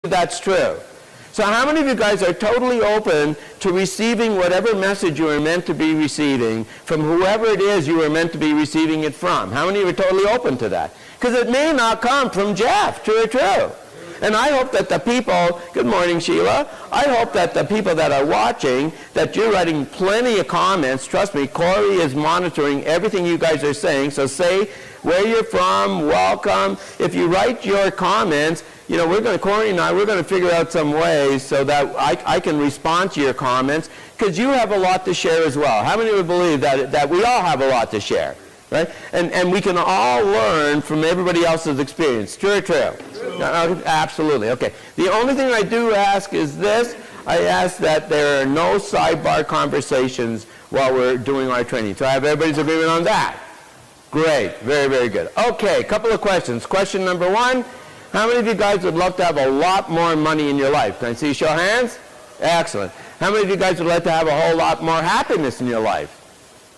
that's true. So how many of you guys are totally open to receiving whatever message you are meant to be receiving from whoever it is you are meant to be receiving it from? How many of you are totally open to that? Because it may not come from Jeff, true or true. And I hope that the people, good morning Sheila, I hope that the people that are watching, that you're writing plenty of comments. Trust me, Corey is monitoring everything you guys are saying, so say where you're from, welcome. If you write your comments, you know, Corey and I, we're going to figure out some ways so that I can respond to your comments, because you have a lot to share as well. How many would believe that we all have a lot to share, right? And we can all learn from everybody else's experience. True or true? Absolutely. Okay. The only thing I do ask is this. I ask that there are no sidebar conversations while we're doing our training. So I have everybody's agreement on that. Great. Very, very good. Okay, a couple of questions. Question number one. How many of you guys would love to have a lot more money in your life? Can I see show of hands? Excellent. How many of you guys would like to have a whole lot more happiness in your life?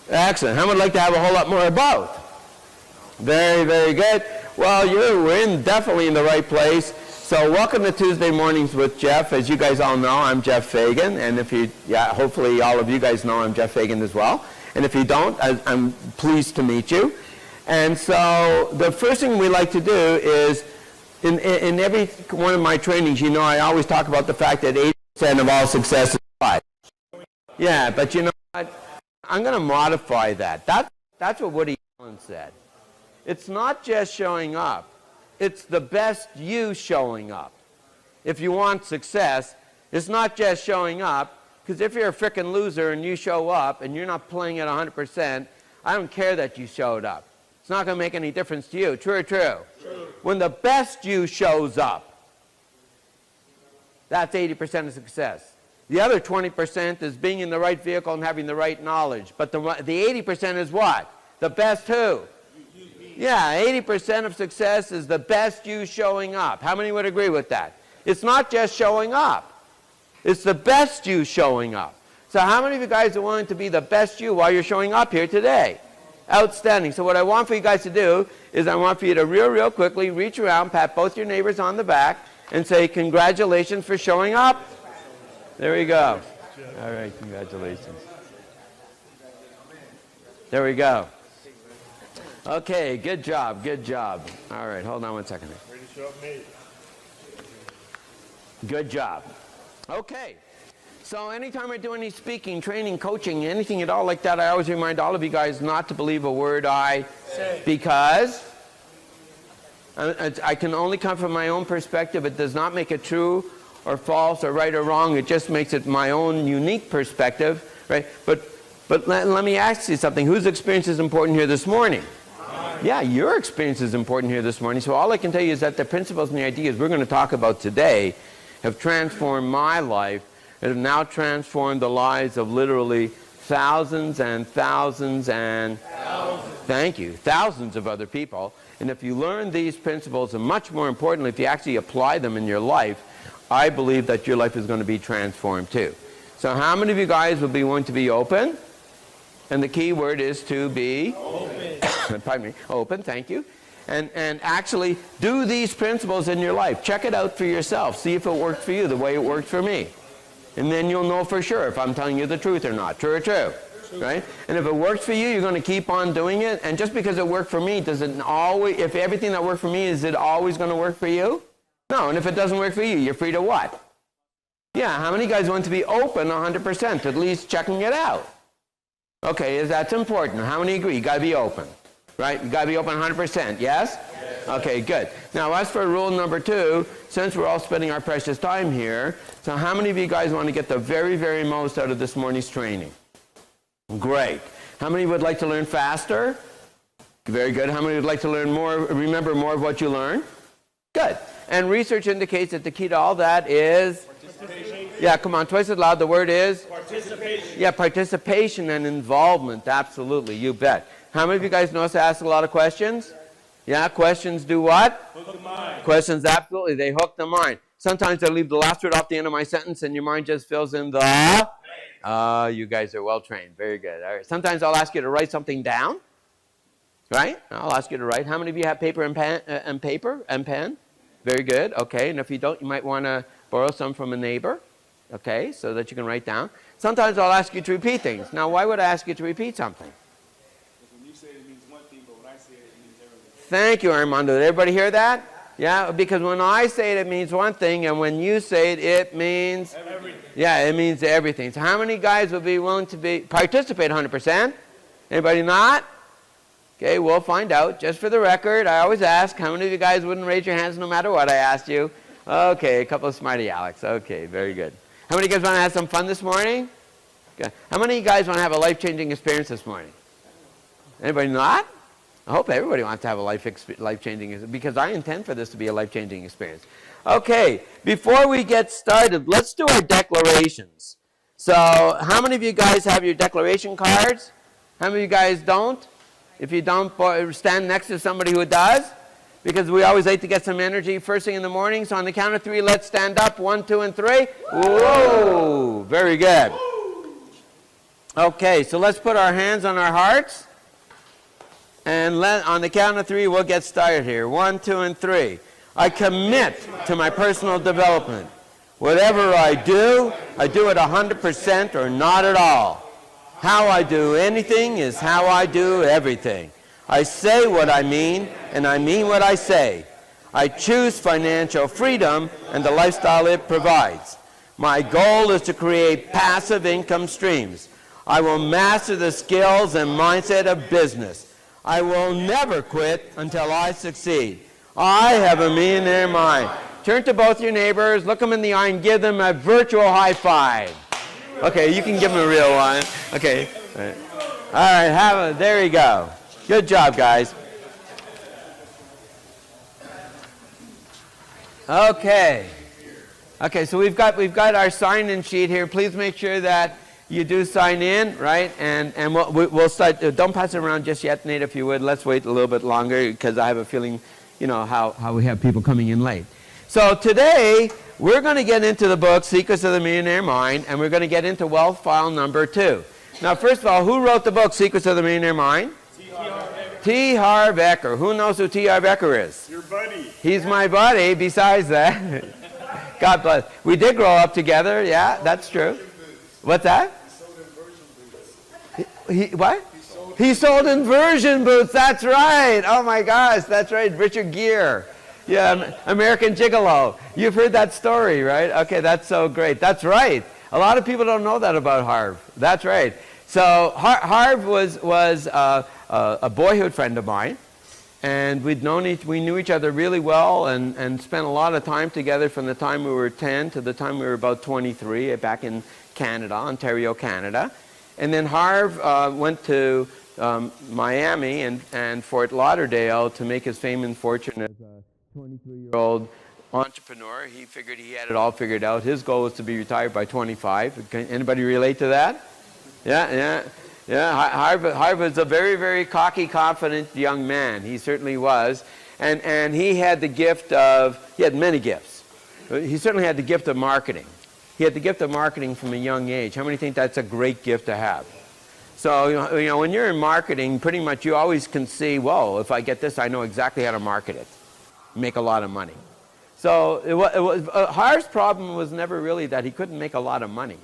Excellent. How many would like to have a whole lot more of both? Very, very good. Well, we're definitely in the right place. So welcome to Tuesday Mornings with Jeff. As you guys all know, I'm Jeff Fagan. And hopefully all of you guys know I'm Jeff Fagan as well. And if you don't, I'm pleased to meet you. And so the first thing we like to do is, in every one of my trainings, you know, I always talk about the fact that 80% of all success is life. Yeah, but you know what? I'm going to modify that. That's what Woody Allen said. It's not just showing up. It's the best you showing up. If you want success, it's not just showing up, because if you're a frickin' loser and you show up and you're not playing at 100%, I don't care that you showed up. It's not going to make any difference to you. True or true? True. When the best you shows up, that's 80% of success. The other 20% is being in the right vehicle and having the right knowledge. But the 80% is what? The best who? Yeah, 80% of success is the best you showing up. How many would agree with that? It's not just showing up. It's the best you showing up. So how many of you guys are willing to be the best you while you're showing up here today? Outstanding. So what I want for you guys to do is I want for you to real quickly reach around, pat both your neighbors on the back, and say, congratulations for showing up. There we go. All right, congratulations. There we go. Okay, good job, good job. All right, hold on one second. Ready to show up, mate. Good job. Okay. So anytime I do any speaking, training, coaching, anything at all like that, I always remind all of you guys not to believe a word I say. Because I can only come from my own perspective. It does not make it true or false or right or wrong. It just makes it my own unique perspective, right? But let me ask you something. Whose experience is important here this morning? Yeah, your experience is important here this morning. So all I can tell you is that the principles and the ideas we're going to talk about today have transformed my life. It have now transformed the lives of literally thousands and thousands and thank you, thousands of other people. And if you learn these principles, and much more importantly, if you actually apply them in your life, I believe that your life is going to be transformed too. So how many of you guys will be willing to be open? And the key word is to be open. Pardon me, open, thank you. And actually do these principles in your life. Check it out for yourself. See if it worked for you the way it worked for me. And then you'll know for sure if I'm telling you the truth or not. True or true? Right? And if it works for you, you're going to keep on doing it. And just because it worked for me, does it always, if everything that worked for me, is it always going to work for you? No. And if it doesn't work for you, you're free to what? Yeah, how many guys want to be open 100%, at least checking it out? Okay, that's important. How many agree? You got to be open. Right? You got to be open 100%. Yes? Okay, good. Now, as for rule number 2, since we're all spending our precious time here, so how many of you guys want to get the very, very most out of this morning's training? Great. How many would like to learn faster? Very good. How many would like to learn more, remember more of what you learned? Good. And research indicates that the key to all that is? Participation. Yeah, come on, twice as loud. The word is? Participation. Yeah, participation and involvement. Absolutely, you bet. How many of you guys know us to ask a lot of questions? Yeah, questions do what? Hook the mind. Questions, absolutely, they hook the mind. Sometimes I leave the last word off the end of my sentence and your mind just fills in the... you guys are well trained. Very good. All right. Sometimes I'll ask you to write something down. Right? I'll ask you to write. How many of you have paper and pen? Very good. Okay, and if you don't, you might want to borrow some from a neighbor. Okay, so that you can write down. Sometimes I'll ask you to repeat things. Now, why would I ask you to repeat something? Because when you say it means one thing, but when I say it means everything. Thank you, Armando. Did everybody hear that? Yeah, because when I say it, it means one thing, and when you say it, it means Everything. Yeah, it means everything. So how many guys would be willing to participate 100%? Anybody not? Okay, we'll find out. Just for the record, I always ask, how many of you guys wouldn't raise your hands no matter what I asked you? Okay, a couple of smarty Alex. Okay, very good. How many of you guys want to have some fun this morning? Okay. How many of you guys want to have a life-changing experience this morning? Anybody not? I hope everybody wants to have a life-changing experience, because I intend for this to be a life-changing experience. Okay, before we get started, let's do our declarations. So, how many of you guys have your declaration cards? How many of you guys don't? If you don't, stand next to somebody who does, because we always like to get some energy first thing in the morning. So on the count of 3, let's stand up. 1, 2, and 3. Whoa, very good. Okay, so let's put our hands on our hearts. And on the count of 3, we'll get started here. 1, 2, and 3. I commit to my personal development. Whatever I do it 100% or not at all. How I do anything is how I do everything. I say what I mean, and I mean what I say. I choose financial freedom and the lifestyle it provides. My goal is to create passive income streams. I will master the skills and mindset of business. I will never quit until I succeed. I have a millionaire mind. Turn to both your neighbors, look them in the eye, and give them a virtual high five. Okay, you can give them a real one. Okay. All right, there you go. Good job, guys. Okay. Okay, so we've got our sign-in sheet here. Please make sure that you do sign in, right? And we'll start. Don't pass it around just yet, Nate, if you would. Let's wait a little bit longer, because I have a feeling, you know, how we have people coming in late. So today, we're going to get into the book, Secrets of the Millionaire Mind, and we're going to get into wealth file number 2. Now, first of all, who wrote the book, Secrets of the Millionaire Mind? T. Harv Eker. Who knows who T. Harv Eker is? Your buddy. He's my buddy, besides that. God bless. We did grow up together, yeah, that's true. What's that? What? He sold inversion boots, that's right. Oh my gosh, that's right, Richard Gere. Yeah, American Gigolo. You've heard that story, right? Okay, that's so great. That's right. A lot of people don't know that about Harv. That's right. So Harv was a boyhood friend of mine, and we knew each other really well, and spent a lot of time together from the time we were 10 to the time we were about 23 back in Canada, Ontario, Canada. And then Harv went to Miami and Fort Lauderdale to make his fame and fortune as a 23-year-old entrepreneur. He figured he had it all figured out. His goal was to be retired by 25. Can anybody relate to that? Yeah. Harv was a very, very cocky, confident young man. He certainly was. And he had the gift of, he had many gifts. He certainly had the gift of marketing. He had the gift of marketing from a young age. How many think that's a great gift to have? So, you know, when you're in marketing, pretty much you always can see, well, if I get this, I know exactly how to market it, make a lot of money. So Harv's problem was never really that he couldn't make a lot of money.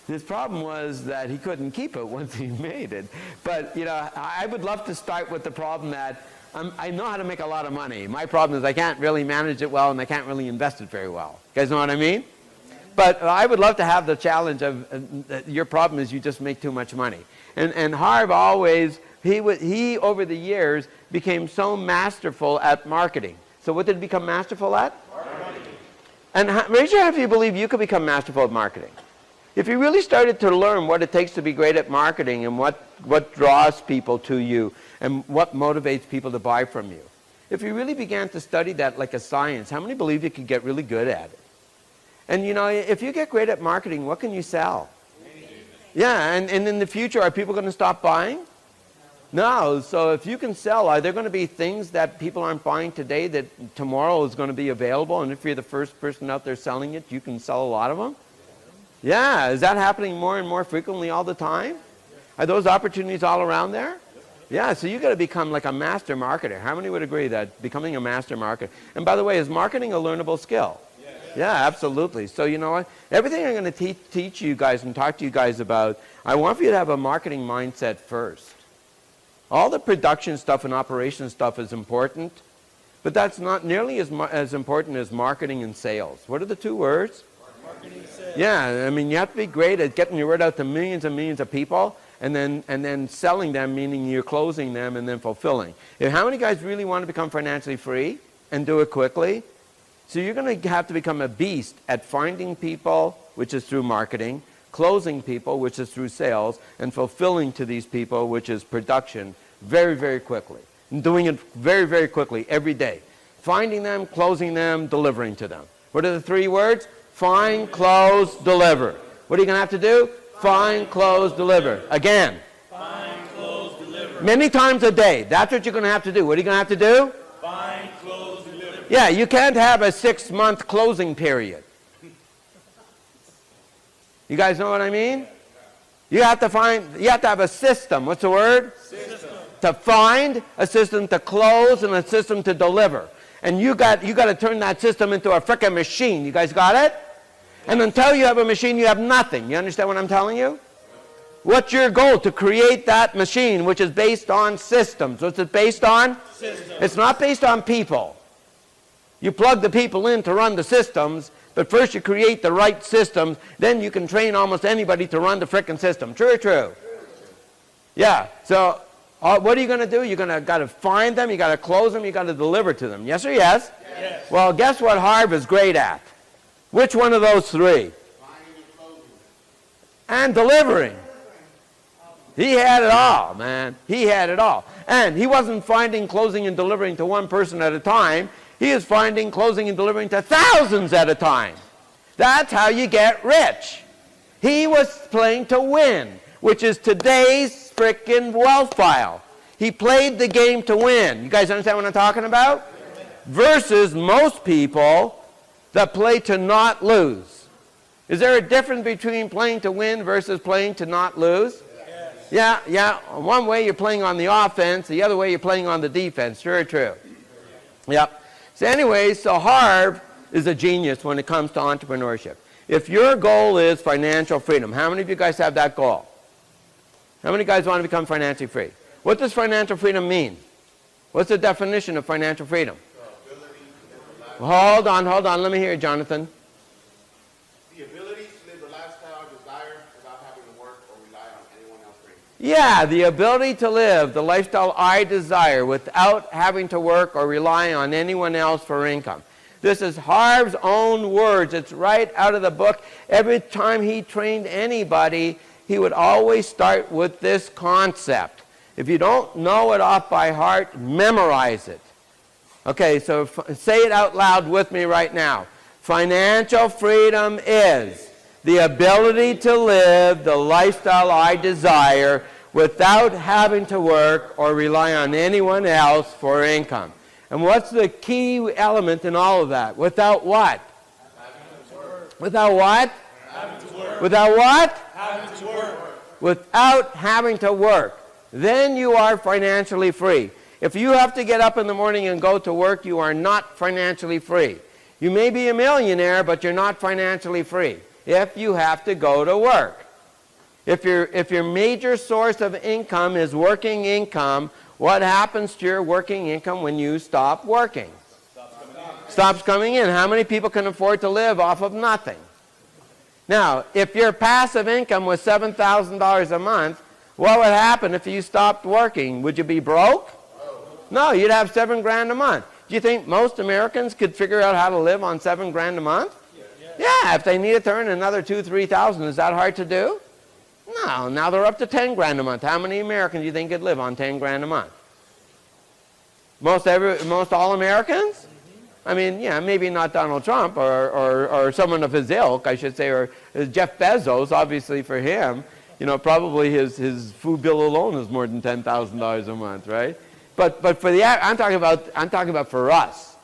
His problem was that he couldn't keep it once he made it. But, you know, I would love to start with the problem that I know how to make a lot of money. My problem is I can't really manage it well, and I can't really invest it very well. You guys know what I mean? But I would love to have the challenge of your problem is you just make too much money. And Harv always, he over the years became so masterful at marketing. So what did he become masterful at? Marketing. And raise your hand if you believe you could become masterful at marketing. If you really started to learn what it takes to be great at marketing and what draws people to you and what motivates people to buy from you. If you really began to study that like a science, how many believe you could get really good at it? And you know, if you get great at marketing, what can you sell? Yeah, and in the future, are people going to stop buying? No, so if you can sell, are there going to be things that people aren't buying today that tomorrow is going to be available? And if you're the first person out there selling it, you can sell a lot of them? Yeah, is that happening more and more frequently all the time? Are those opportunities all around there? Yeah, so you got to become like a master marketer. How many would agree that becoming a master marketer? And by the way, is marketing a learnable skill? Yeah, absolutely. So you know what? Everything I'm going to teach you guys and talk to you guys about, I want for you to have a marketing mindset first. All the production stuff and operation stuff is important, but that's not nearly as important as marketing and sales. What are the two words? Marketing and sales. Yeah, I mean, you have to be great at getting your word out to millions and millions of people, and then selling them, meaning you're closing them and then fulfilling. How many guys really want to become financially free and do it quickly? So you're going to have to become a beast at finding people, which is through marketing, closing people, which is through sales, and fulfilling to these people, which is production, very, very quickly. And doing it very, very quickly every day. Finding them, closing them, delivering to them. What are the three words? Find, close, deliver. What are you going to have to do? Find, close, deliver. Again. Find, close, deliver. Many times a day. That's what you're going to have to do. What are you going to have to do? Find, close, deliver. Yeah, you can't have a 6-month closing period. You guys know what I mean? You have to have a system. What's the word? System. To find, a system to close, and a system to deliver. And you got to turn that system into a frickin' machine. You guys got it? And until you have a machine, you have nothing. You understand what I'm telling you? What's your goal? To create that machine, which is based on systems. What's it based on? Systems. It's not based on people. You plug the people in to run the systems, but first you create the right systems, then you can train almost anybody to run the frickin' system. True or true? Yeah. So what are you going to do? You're going to got to find them, you got to close them, you got to deliver to them. Yes or yes? Yes. Well, guess what Harv is great at? Which one of those three? And delivering. He had it all, man. He had it all. And he wasn't finding, closing, and delivering to one person at a time. He is finding, closing, and delivering to thousands at a time. That's how you get rich. He was playing to win, which is today's frickin' wealth file. He played the game to win. You guys understand what I'm talking about? Versus most people that play to not lose. Is there a difference between playing to win versus playing to not lose? Yes. Yeah. One way you're playing on the offense, the other way you're playing on the defense. Sure or true? Yep. So anyways, so Harv is a genius when it comes to entrepreneurship. If your goal is financial freedom, how many of you guys have that goal? How many guys want to become financially free? What does financial freedom mean? What's the definition of financial freedom? Hold on. Let me hear you, Jonathan. The ability to live the lifestyle I desire without having to work or rely on anyone else for income. Yeah, the ability to live the lifestyle I desire without having to work or rely on anyone else for income. This is Harv's own words. It's right out of the book. Every time he trained anybody, he would always start with this concept. If you don't know it off by heart, memorize it. Okay, so say it out loud with me right now. Financial freedom is the ability to live the lifestyle I desire without having to work or rely on anyone else for income. And what's the key element in all of that? Without what? Without what? Without what? Having to work. Without having to work. Then you are financially free. If you have to get up in the morning and go to work, you are not financially free. You may be a millionaire, but you're not financially free if you have to go to work. If your major source of income is working income, what happens to your working income when you stop working? Stops coming in. How many people can afford to live off of nothing? Now, if your passive income was $7,000 a month, what would happen if you stopped working? Would you be broke? No, you'd have $7,000 a month. Do you think most Americans could figure out how to live on $7,000 a month? Yeah, if they needed to earn another $2,000, $3,000, is that hard to do? No, now they're up to $10,000 a month. How many Americans do you think could live on $10,000 a month? Most all Americans? I mean, yeah, maybe not Donald Trump or someone of his ilk, I should say, or Jeff Bezos, obviously for him. You know, probably his food bill alone is more than $10,000 a month, right? But for I'm talking about for us.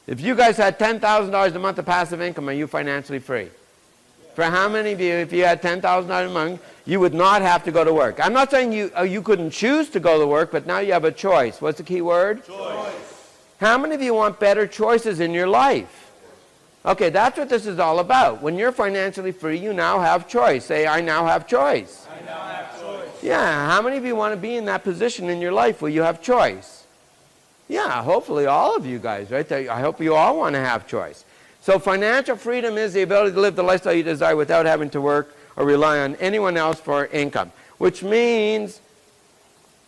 If you guys had $10,000 a month of passive income, are you financially free? For how many of you, if you had $10,000 a month, you would not have to go to work? I'm not saying you couldn't choose to go to work, but now you have a choice. What's the key word? Choice. How many of you want better choices in your life? Okay, that's what this is all about. When you're financially free, you now have choice. Say, I now have choice. I now have choice. Yeah, how many of you want to be in that position in your life where you have choice? Yeah, hopefully all of you guys, right? I hope you all want to have choice. So financial freedom is the ability to live the lifestyle you desire without having to work or rely on anyone else for income. Which means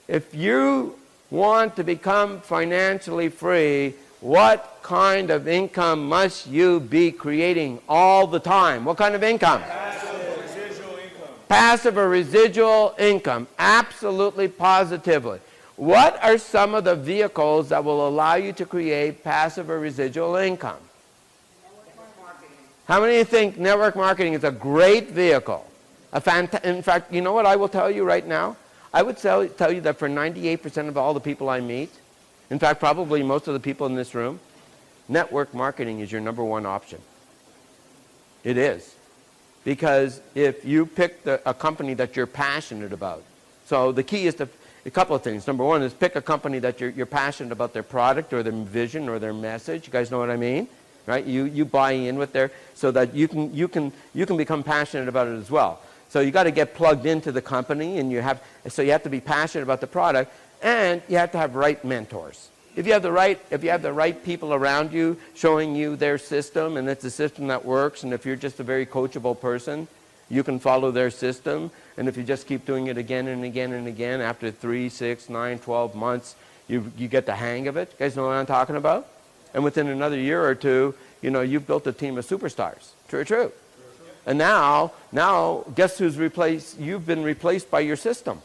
if you want to become financially free, what kind of income must you be creating all the time? What kind of income? Passive residual income. Passive or residual income. Absolutely positively. What are some of the vehicles that will allow you to create passive or residual income? How many of you think network marketing is a great vehicle? In fact, you know what I will tell you right now? I would tell you that for 98% of all the people I meet, in fact, probably most of the people in this room, network marketing is your number one option. It is. Because if you pick a company that you're passionate about, so the key is a couple of things. Number one is pick a company that you're passionate about their product or their vision or their message. You guys know what I mean? Right? You buy in with their, so that you can become passionate about it as well. So you got to get plugged into the company, and you have to be passionate about the product, and you have to have right mentors. If you have the right people around you showing you their system, and it's a system that works, and if you're just a very coachable person, you can follow their system, and if you just keep doing it again and again and again, after 3, 6, 9, 12 months, you get the hang of it. You guys know what I'm talking about? And within another year or two, you've built a team of superstars. True. And now, guess who's replaced? You've been replaced by your system.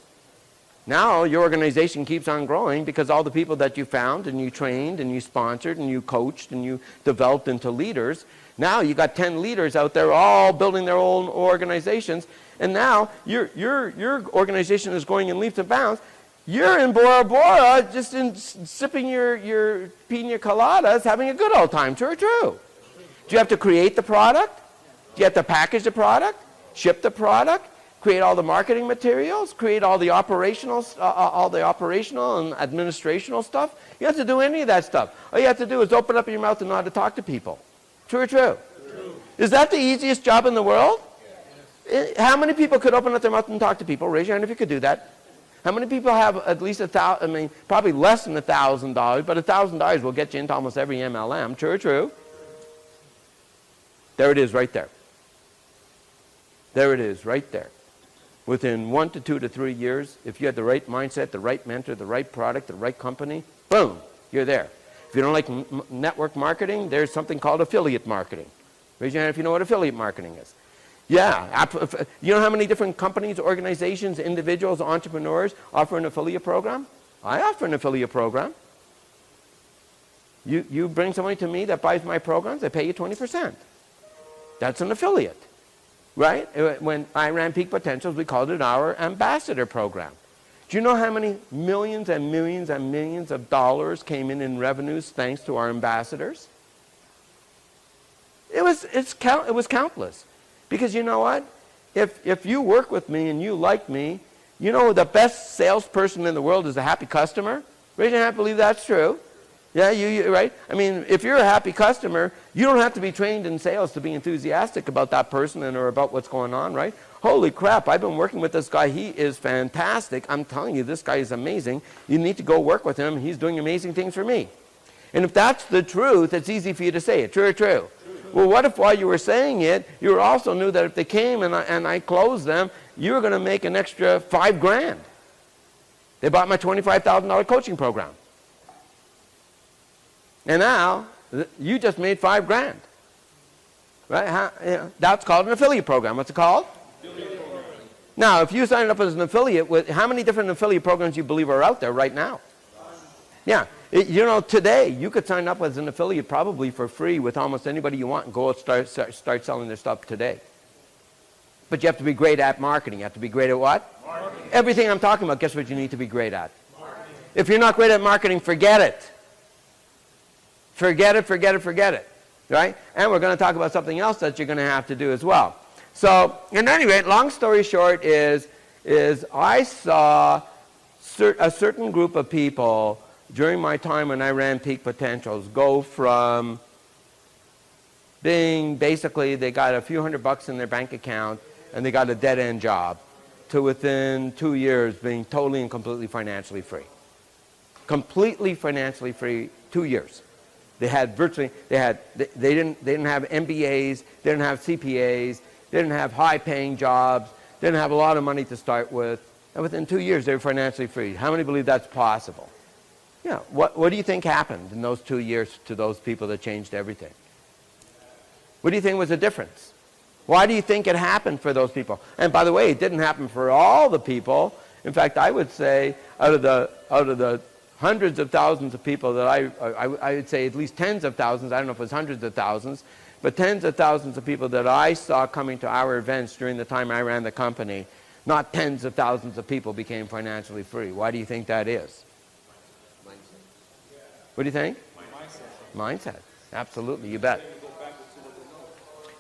Now your organization keeps on growing because all the people that you found and you trained and you sponsored and you coached and you developed into leaders, now you got 10 leaders out there all building their own organizations, and now your organization is going in leaps and bounds. You're in Bora Bora just sipping your pina coladas, having a good old time. True. Do you have to create the product? Do you have to package the product? Ship the product? Create all the marketing materials? Create all the operational and administrational stuff? You don't have to do any of that stuff. All you have to do is open up your mouth and know how to talk to people. True. Is that the easiest job in the world? Yes. How many people could open up their mouth and talk to people? Raise your hand if you could do that. How many people have at least probably less than $1,000, but $1,000 will get you into almost every MLM. True. There it is right there. There it is right there. Within 1 to 2 to 3 years, if you had the right mindset, the right mentor, the right product, the right company, boom, you're there. If you don't like network marketing, there's something called affiliate marketing. Raise your hand if you know what affiliate marketing is. Yeah, you know how many different companies, organizations, individuals, entrepreneurs offer an affiliate program? I offer an affiliate program. You bring somebody to me that buys my programs, I pay you 20%. That's an affiliate, right? When I ran Peak Potentials, we called it our ambassador program. Do you know how many millions and millions and millions of dollars came in revenues thanks to our ambassadors? It was countless. Because you know what? If you work with me and you like me, you know the best salesperson in the world is a happy customer? Raise your hand, believe that's true. Yeah, you right? I mean, if you're a happy customer, you don't have to be trained in sales to be enthusiastic about that person or about what's going on, right? Holy crap, I've been working with this guy. He is fantastic. I'm telling you, this guy is amazing. You need to go work with him. He's doing amazing things for me. And if that's the truth, it's easy for you to say it. True. Well, what if while you were saying it, you also knew that if they came and I closed them, you were going to make an extra $5,000. They bought my $25,000 coaching program. And now, you just made $5,000. Right? That's called an affiliate program. What's it called? Affiliate program. Now, if you sign up as an affiliate, how many different affiliate programs do you believe are out there right now? Yeah. Today, you could sign up as an affiliate probably for free with almost anybody you want and go start selling their stuff today. But you have to be great at marketing. You have to be great at what? Marketing. Everything I'm talking about, guess what you need to be great at? Marketing. If you're not great at marketing, forget it. Forget it. Right? And we're going to talk about something else that you're going to have to do as well. So, in any rate, long story short is I saw a certain group of people during my time when I ran Peak Potentials go from being basically they got a few $100 in their bank account and they got a dead-end job to within 2 years being totally and completely financially free. Completely financially free, 2 years. They had virtually, they didn't have MBAs, they didn't have CPAs, they didn't have high-paying jobs, they didn't have a lot of money to start with, and within 2 years they were financially free. How many believe that's possible? Yeah. What do you think happened in those 2 years to those people that changed everything? What do you think was the difference? Why do you think it happened for those people? And by the way, it didn't happen for all the people. In fact, I would say out of the hundreds of thousands of people that I would say at least tens of thousands, I don't know if it was hundreds of thousands, but tens of thousands of people that I saw coming to our events during the time I ran the company, not tens of thousands of people became financially free. Why do you think that is? What do you think? Mindset. Absolutely, you bet.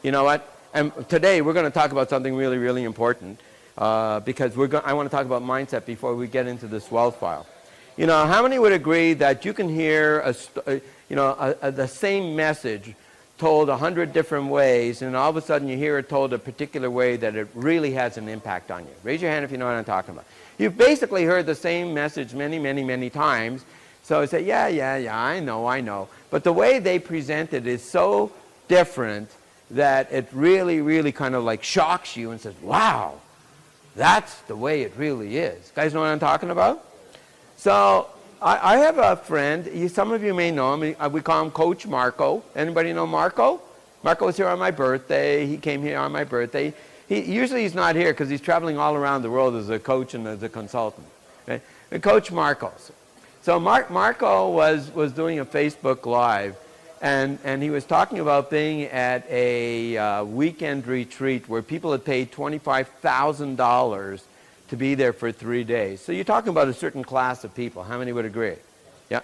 You know what? And today we're going to talk about something really, really important because I want to talk about mindset before we get into this wealth file. You know, how many would agree that you can hear the same message told 100 different ways, and all of a sudden you hear it told a particular way that it really has an impact on you? Raise your hand if you know what I'm talking about. You've basically heard the same message many, many, many times. So I say, yeah, I know. But the way they present it is so different that it really, really kind of like shocks you and says, wow, that's the way it really is. You guys know what I'm talking about? So I have a friend, some of you may know him, we call him Coach Marco. Anybody know Marco? Marco was here on my birthday. He came here on my birthday. Usually he's not here because he's traveling all around the world as a coach and as a consultant. Okay? And Coach Marco. So Marco was doing a Facebook Live, and he was talking about being at a weekend retreat where people had paid $25,000 to be there for 3 days. So you're talking about a certain class of people. How many would agree? Yeah.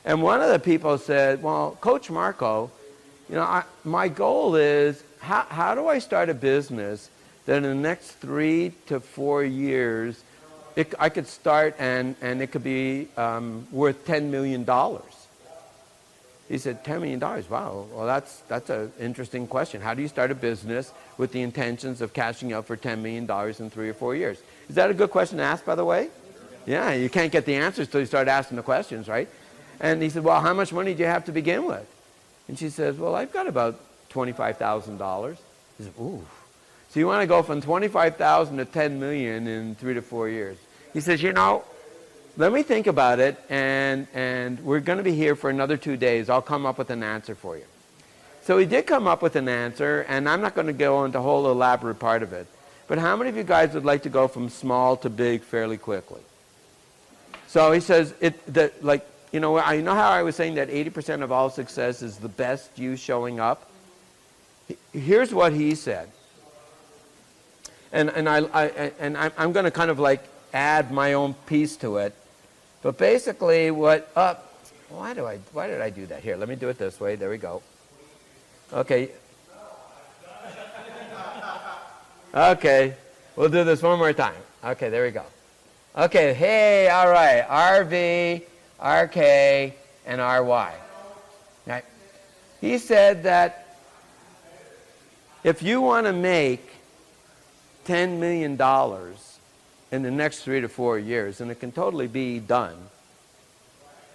And one of the people said, well, Coach Marco, you know, my goal is how do I start a business that in the next 3 to 4 years I could start and it could be worth $10 million. He said, $10 million, wow, well that's an interesting question. How do you start a business with the intentions of cashing out for $10 million in 3 or 4 years? Is that a good question to ask, by the way? Yeah, you can't get the answers till you start asking the questions, right? And he said, well, how much money do you have to begin with? And she says, well, I've got about $25,000. He said, ooh. So you want to go from $25,000 to $10 million in 3 to 4 years. He says, you know, let me think about it, and we're going to be here for another 2 days. I'll come up with an answer for you. So he did come up with an answer, and I'm not going to go into the whole elaborate part of it. But how many of you guys would like to go from small to big fairly quickly? So he says, you know how I was saying that 80% of all success is the best you showing up? Here's what he said. And I'm going to kind of like add my own piece to it. But basically why did I do that? Here, let me do it this way. There we go. Okay. Okay. We'll do this one more time. Okay, there we go. Okay, hey, all right. RV, RK, and RY. Right. He said that if you want to make $10 million in the next 3 to 4 years, and it can totally be done,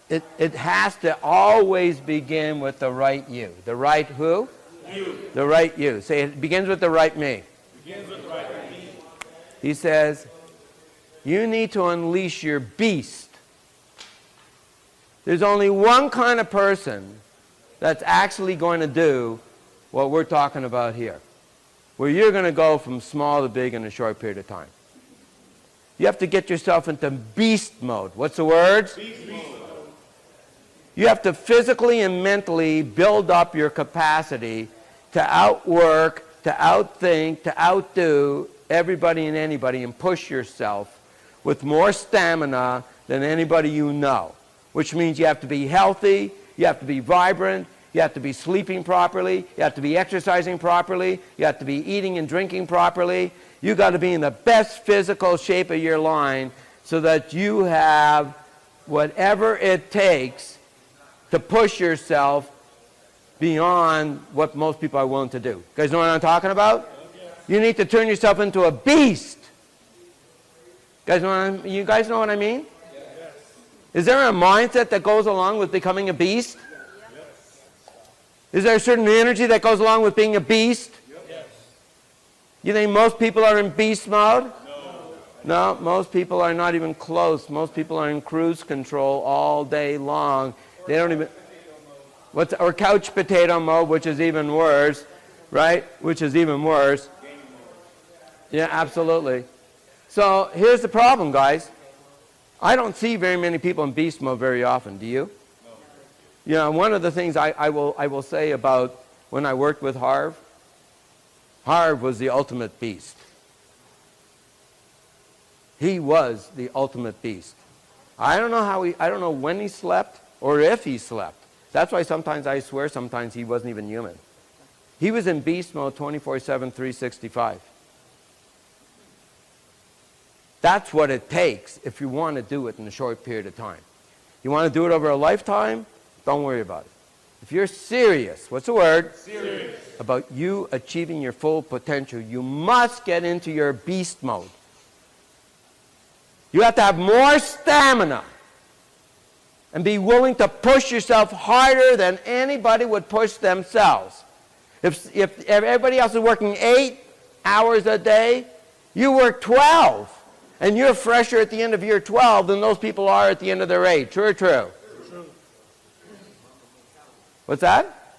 it has to always begin with the right you. The right who? You. The right you. Say it begins with the right me. Begins with the right me. He says, you need to unleash your beast. There's only one kind of person that's actually going to do what we're talking about here, where you're going to go from small to big in a short period of time. You have to get yourself into beast mode. What's the word? Beast mode. You have to physically and mentally build up your capacity to outwork, to outthink, to outdo everybody and anybody, and push yourself with more stamina than anybody you know. Which means you have to be healthy, you have to be vibrant, You have to be sleeping properly. You have to be exercising properly. You have to be eating and drinking properly. You got to be in the best physical shape of your line so that you have whatever it takes to push yourself beyond what most people are willing to do. You guys know what I'm talking about? You need to turn yourself into a beast. You guys know what I mean? Yes. Is there a mindset that goes along with becoming a beast? Yes. Is there a certain energy that goes along with being a beast? Yes. You think most people are in beast mode? No, most people are not even close. Most people are in cruise control all day long. They don't even... or couch potato mode, which is even worse, right? Which is even worse. Yeah, absolutely. So here's the problem, guys. I don't see very many people in beast mode very often. Do you? No. You know, one of the things I will say about when I worked with Harv was the ultimate beast. He was the ultimate beast. I don't know when he slept or if he slept. That's why sometimes I swear sometimes he wasn't even human. He was in beast mode 24/7, 365. That's what it takes if you want to do it in a short period of time. You want to do it over a lifetime? Don't worry about it. If you're serious, what's the word? Serious. About you achieving your full potential, you must get into your beast mode. You have to have more stamina and be willing to push yourself harder than anybody would push themselves. If everybody else is working 8 hours a day, you work 12. And you're fresher at the end of year 12 than those people are at the end of their 8. True or true? True. What's that?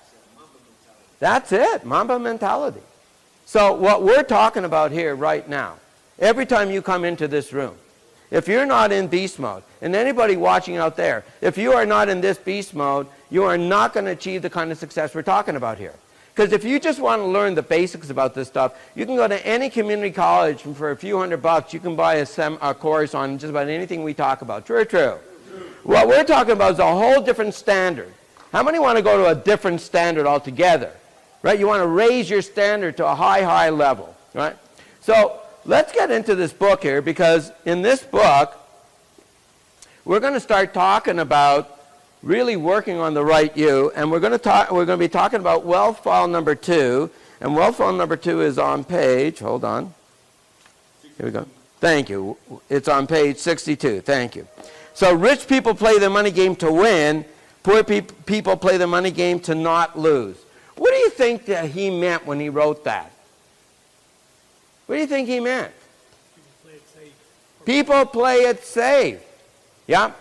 That's it. Mamba mentality. So what we're talking about here right now, every time you come into this room, if you're not in beast mode, and anybody watching out there, if you are not in this beast mode, you are not going to achieve the kind of success we're talking about here. Because if you just want to learn the basics about this stuff, you can go to any community college and for a few $100, you can buy a course on just about anything we talk about. True or true? True. What we're talking about is a whole different standard. How many want to go to a different standard altogether? Right? You want to raise your standard to a high, high level. Right? So let's get into this book here, because in this book, we're going to start talking about really working on the right you, and we're going to be talking about wealth file number 2, and wealth file number 2 is on page, hold on, here we go, thank you, it's on page 62, thank you. So rich people play the money game to win, poor people play the money game to not lose. What do you think that he meant when he wrote that? What do you think he meant? People play it safe. Yep.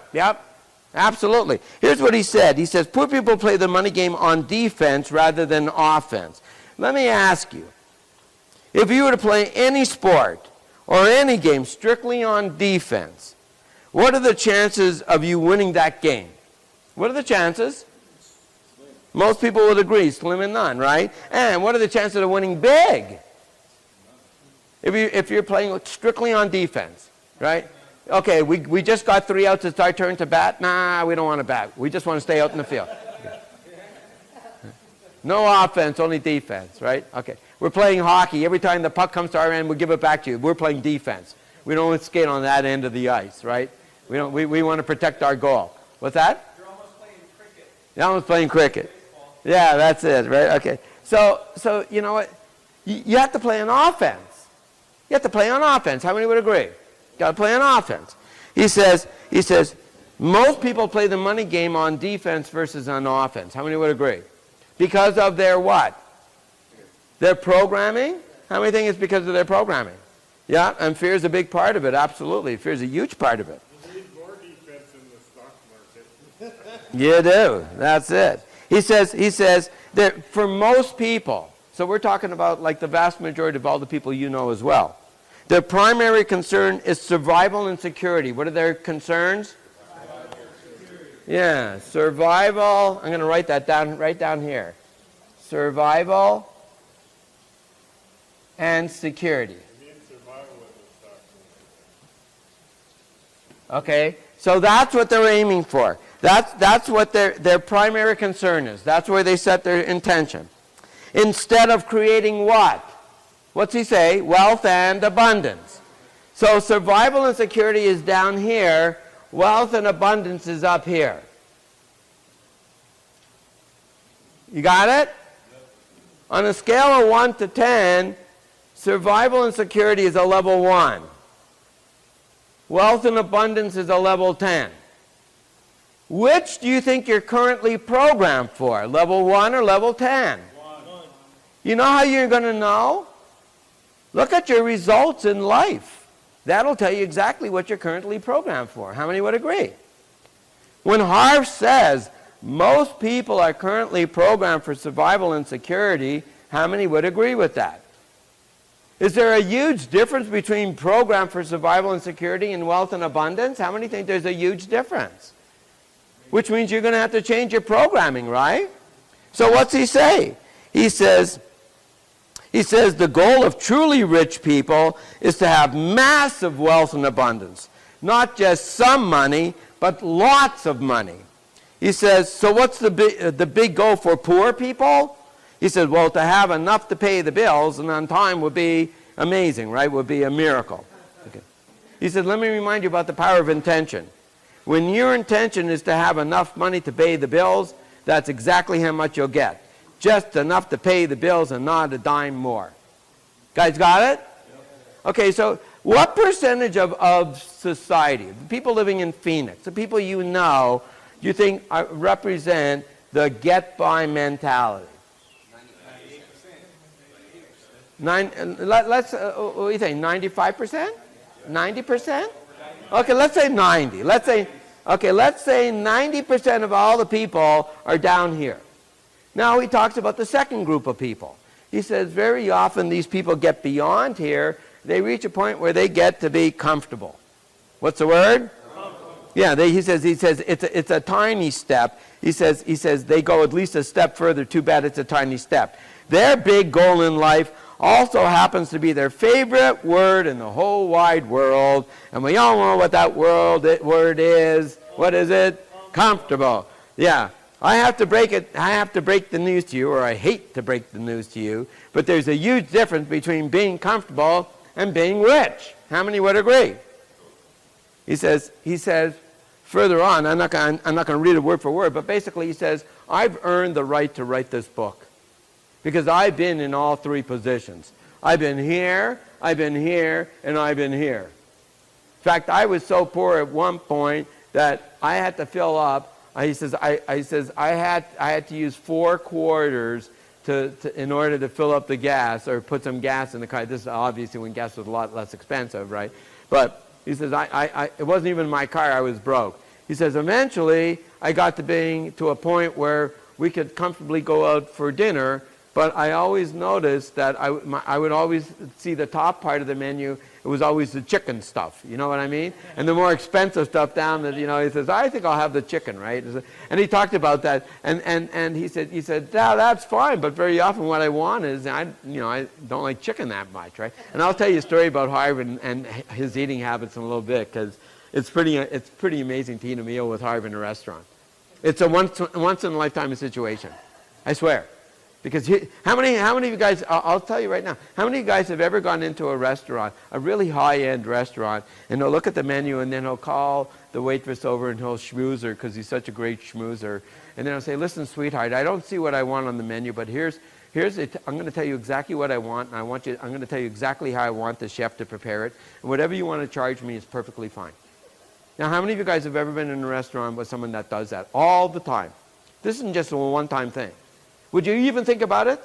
Absolutely. Here's what he said. He says, poor people play the money game on defense rather than offense. Let me ask you, if you were to play any sport or any game strictly on defense, what are the chances of you winning that game? What are the chances? Most people would agree, slim and none, right? And what are the chances of winning big? If you're playing strictly on defense, right? Okay, we just got 3 outs. It's our turn to bat. Nah, we don't want to bat. We just want to stay out in the field. Okay. No offense, only defense, right? Okay. We're playing hockey. Every time the puck comes to our end, we give it back to you. We're playing defense. We don't skate on that end of the ice, right? We want to protect our goal. What's that? You're almost playing cricket. You're almost playing cricket. Yeah, that's it, right? Okay. So you know what? You have to play on offense. You have to play on offense. How many would agree? Got to play on offense. He says, most people play the money game on defense versus on offense. How many would agree? Because of their what? Their programming? How many think it's because of their programming? Yeah, and fear is a big part of it, absolutely. Fear is a huge part of it. You need more defense in the stock market. You do, that's it. He says that for most people, so we're talking about like the vast majority of all the people you know as well, their primary concern is survival and security. What are their concerns? Yeah, survival. I'm going to write that down right down here. Survival and security. Okay, so that's what they're aiming for. That's what their primary concern is. That's where they set their intention. Instead of creating what? What's he say? Wealth and abundance. So survival and security is down here. Wealth and abundance is up here. You got it? On a scale of 1 to 10, survival and security is a level 1. Wealth and abundance is a level 10. Which do you think you're currently programmed for? Level 1 or level 10? 1. You know how you're going to know? Look at your results in life. That'll tell you exactly what you're currently programmed for. How many would agree? When Harv says most people are currently programmed for survival and security, how many would agree with that? Is there a huge difference between programmed for survival and security and wealth and abundance? How many think there's a huge difference? Which means you're going to have to change your programming, right? So what's he say? He says the goal of truly rich people is to have massive wealth and abundance. Not just some money, but lots of money. He says, so what's the big goal for poor people? He says, well, to have enough to pay the bills and on time would be amazing, right? Would be a miracle. Okay. He said, let me remind you about the power of intention. When your intention is to have enough money to pay the bills, that's exactly how much you'll get. Just enough to pay the bills and not a dime more. Guys got it? Okay, so what percentage of society, the people living in Phoenix, the people you know, you think represent the get-by mentality? 98%. Let's, what do you think, 95%? 90%? Okay, let's say 90. Let's say 90% of all the people are down here. Now he talks about the second group of people. He says very often these people get beyond here. They reach a point where they get to be comfortable. What's the word? Yeah, he says it's a tiny step. He says they go at least a step further. Too bad it's a tiny step. Their big goal in life also happens to be their favorite word in the whole wide world. And we all know what that word is. What is it? Comfortable. Yeah. I have to break the news to you, or I hate to break the news to you, but there's a huge difference between being comfortable and being rich. How many would agree? He says further on, I'm not going to read it word for word, but basically he says, I've earned the right to write this book because I've been in all three positions. I've been here, and I've been here. In fact, I was so poor at one point that I had to fill up. He says I had to use 4 quarters in order to fill up the gas or put some gas in the car. This is obviously when gas was a lot less expensive, right? But he says it wasn't even my car. I was broke. He says eventually I got to a point where we could comfortably go out for dinner. But I always noticed that I would always see the top part of the menu. It was always the chicken stuff. You know what I mean? And the more expensive stuff down, that he says, I think I'll have the chicken, right? And he talked about that. And he said, yeah, that's fine. But very often what I want is, I don't like chicken that much, right? And I'll tell you a story about Harv and his eating habits in a little bit, because it's pretty amazing to eat a meal with Harv in a restaurant. It's a once in a lifetime situation. I swear. Because how many of you guys, I'll tell you right now, how many of you guys have ever gone into a restaurant, a really high-end restaurant, and he'll look at the menu and then he'll call the waitress over and he'll schmooze her because he's such a great schmoozer. And then he'll say, listen, sweetheart, I don't see what I want on the menu, but here's it. I'm going to tell you exactly what I want, and I'm going to tell you exactly how I want the chef to prepare it. And whatever you want to charge me is perfectly fine. Now, how many of you guys have ever been in a restaurant with someone that does that all the time? This isn't just a one-time thing. Would you even think about it?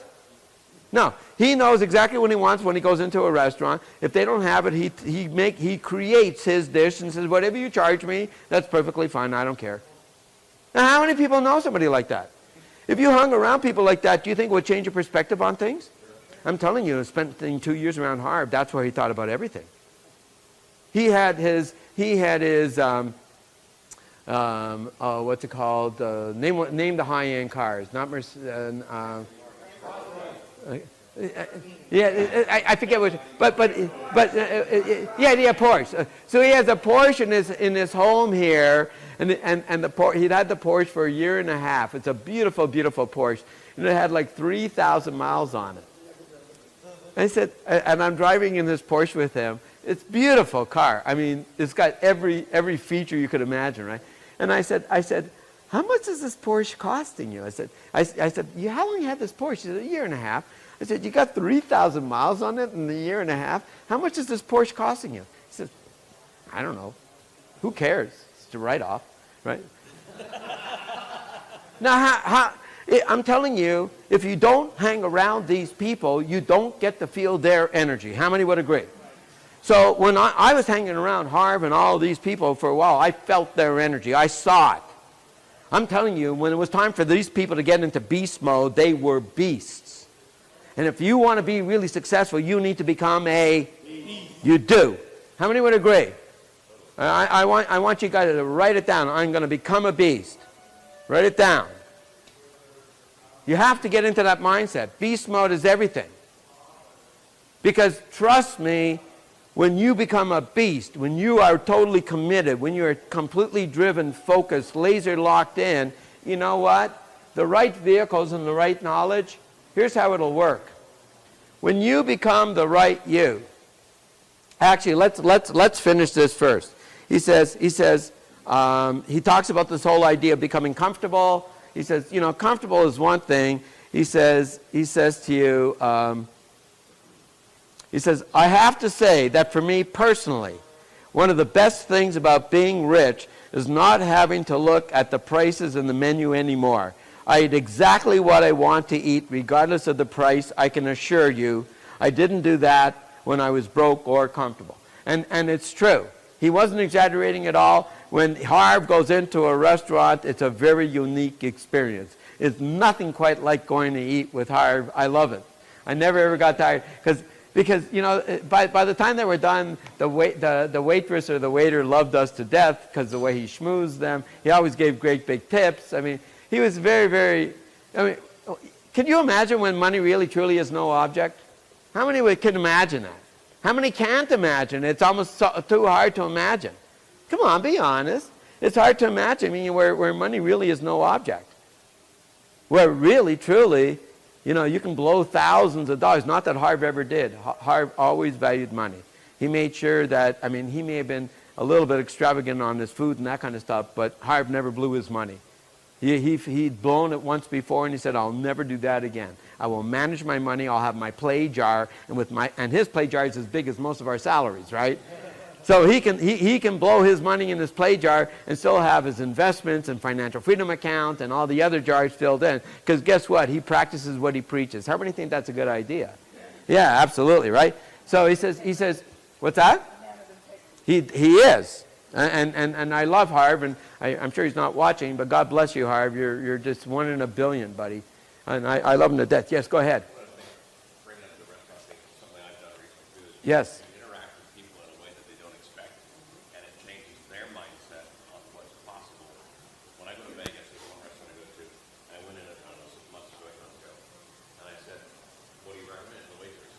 No. He knows exactly what he wants when he goes into a restaurant. If they don't have it, he creates his dish and says, whatever you charge me, that's perfectly fine. I don't care. Now, how many people know somebody like that? If you hung around people like that, do you think it would change your perspective on things? I'm telling you, spending 2 years around Harv, that's where he thought about everything. He had his what's it called? Name the high-end cars. Not Mercedes. Yeah, I forget which. But yeah, Porsche. So he has a Porsche in his home here, He'd had the Porsche for a year and a half. It's a beautiful, beautiful Porsche. And it had like 3,000 miles on it. I said, and I'm driving in this Porsche with him. It's a beautiful car. I mean, it's got every feature you could imagine, right? And I said, how much is this Porsche costing you? I said, how long you had this Porsche? He said, a year and a half. I said, you got 3,000 miles on it in a year and a half? How much is this Porsche costing you? He said, I don't know. Who cares? It's a write-off, right? Now, I'm telling you, if you don't hang around these people, you don't get to feel their energy. How many would agree? So when I was hanging around Harv and all these people for a while, I felt their energy. I saw it. I'm telling you, when it was time for these people to get into beast mode, they were beasts. And if you want to be really successful, you need to become a beast. You do. How many would agree? I want you guys to write it down. I'm going to become a beast. Write it down. You have to get into that mindset. Beast mode is everything. Because trust me, when you become a beast, when you are totally committed, when you are completely driven, focused, laser locked in, you know what? The right vehicles and the right knowledge, here's how it'll work. When you become the right you, actually, let's finish this first. He talks about this whole idea of becoming comfortable. He says, you know, comfortable is one thing. He says to you, I have to say that for me personally, one of the best things about being rich is not having to look at the prices in the menu anymore. I eat exactly what I want to eat, regardless of the price. I can assure you, I didn't do that when I was broke or comfortable. And it's true. He wasn't exaggerating at all. When Harv goes into a restaurant, it's a very unique experience. It's nothing quite like going to eat with Harv. I love it. I never ever got tired because you know, by the time they were done, the waitress or the waiter loved us to death because the way he schmoozed them. He always gave great big tips. I mean, he was very, very. I mean, can you imagine when money really truly is no object? How many can imagine that? How many can't imagine? It's almost too hard to imagine. Come on, be honest. It's hard to imagine. I mean, where money really is no object. Where really, truly, you know, you can blow thousands of dollars. Not that Harv ever did. Harv always valued money. He made sure that, I mean, he may have been a little bit extravagant on his food and that kind of stuff, but Harv never blew his money. He'd blown it once before, and he said, I'll never do that again. I will manage my money. I'll have my play jar, and his play jar is as big as most of our salaries, right? So he can blow his money in his play jar and still have his investments and financial freedom account and all the other jars filled in. Because guess what? He practices what he preaches. How many think that's a good idea? Yeah, absolutely, right? So he says, what's that? He is. And I love Harv, and I'm sure he's not watching, but God bless you, Harv. You're just 1 in a billion, buddy. And I love him to death. Yes, go ahead. Bringing it to the restaurant thing is something I've done recently too. Yes. You interact with people in a way that they don't expect, and it changes their mindset on what's possible. When I go to Vegas, there's one restaurant I go to, and I went in, I don't know, 6 months ago, 8 months ago, and I said, what do you recommend? The waitress.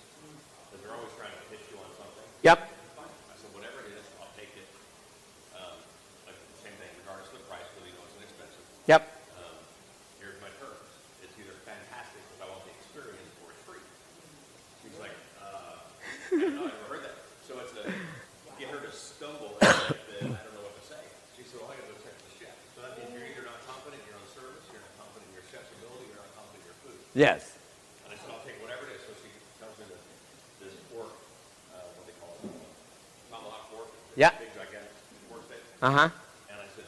Because they're always trying to pitch you on something. Yep. I said, whatever it is, I'll take it. Like the same thing, regardless of the price, because you know it's inexpensive. Yep. Here's my terms. It's either fantastic if I want the experience or it's free. She's like, I don't know, I've never heard that. So it's get her to stumble and I don't know what to say. She said, well, I got to go check the chef. So that means you're either not confident in your own service, you're not confident in your chef's ability, you're not confident in your food. Yes. And I said, I'll take whatever it is. So she tells me this pork, what they call it, tomahawk pork. Yeah. Big gigantic pork steak. Uh-huh. And I said,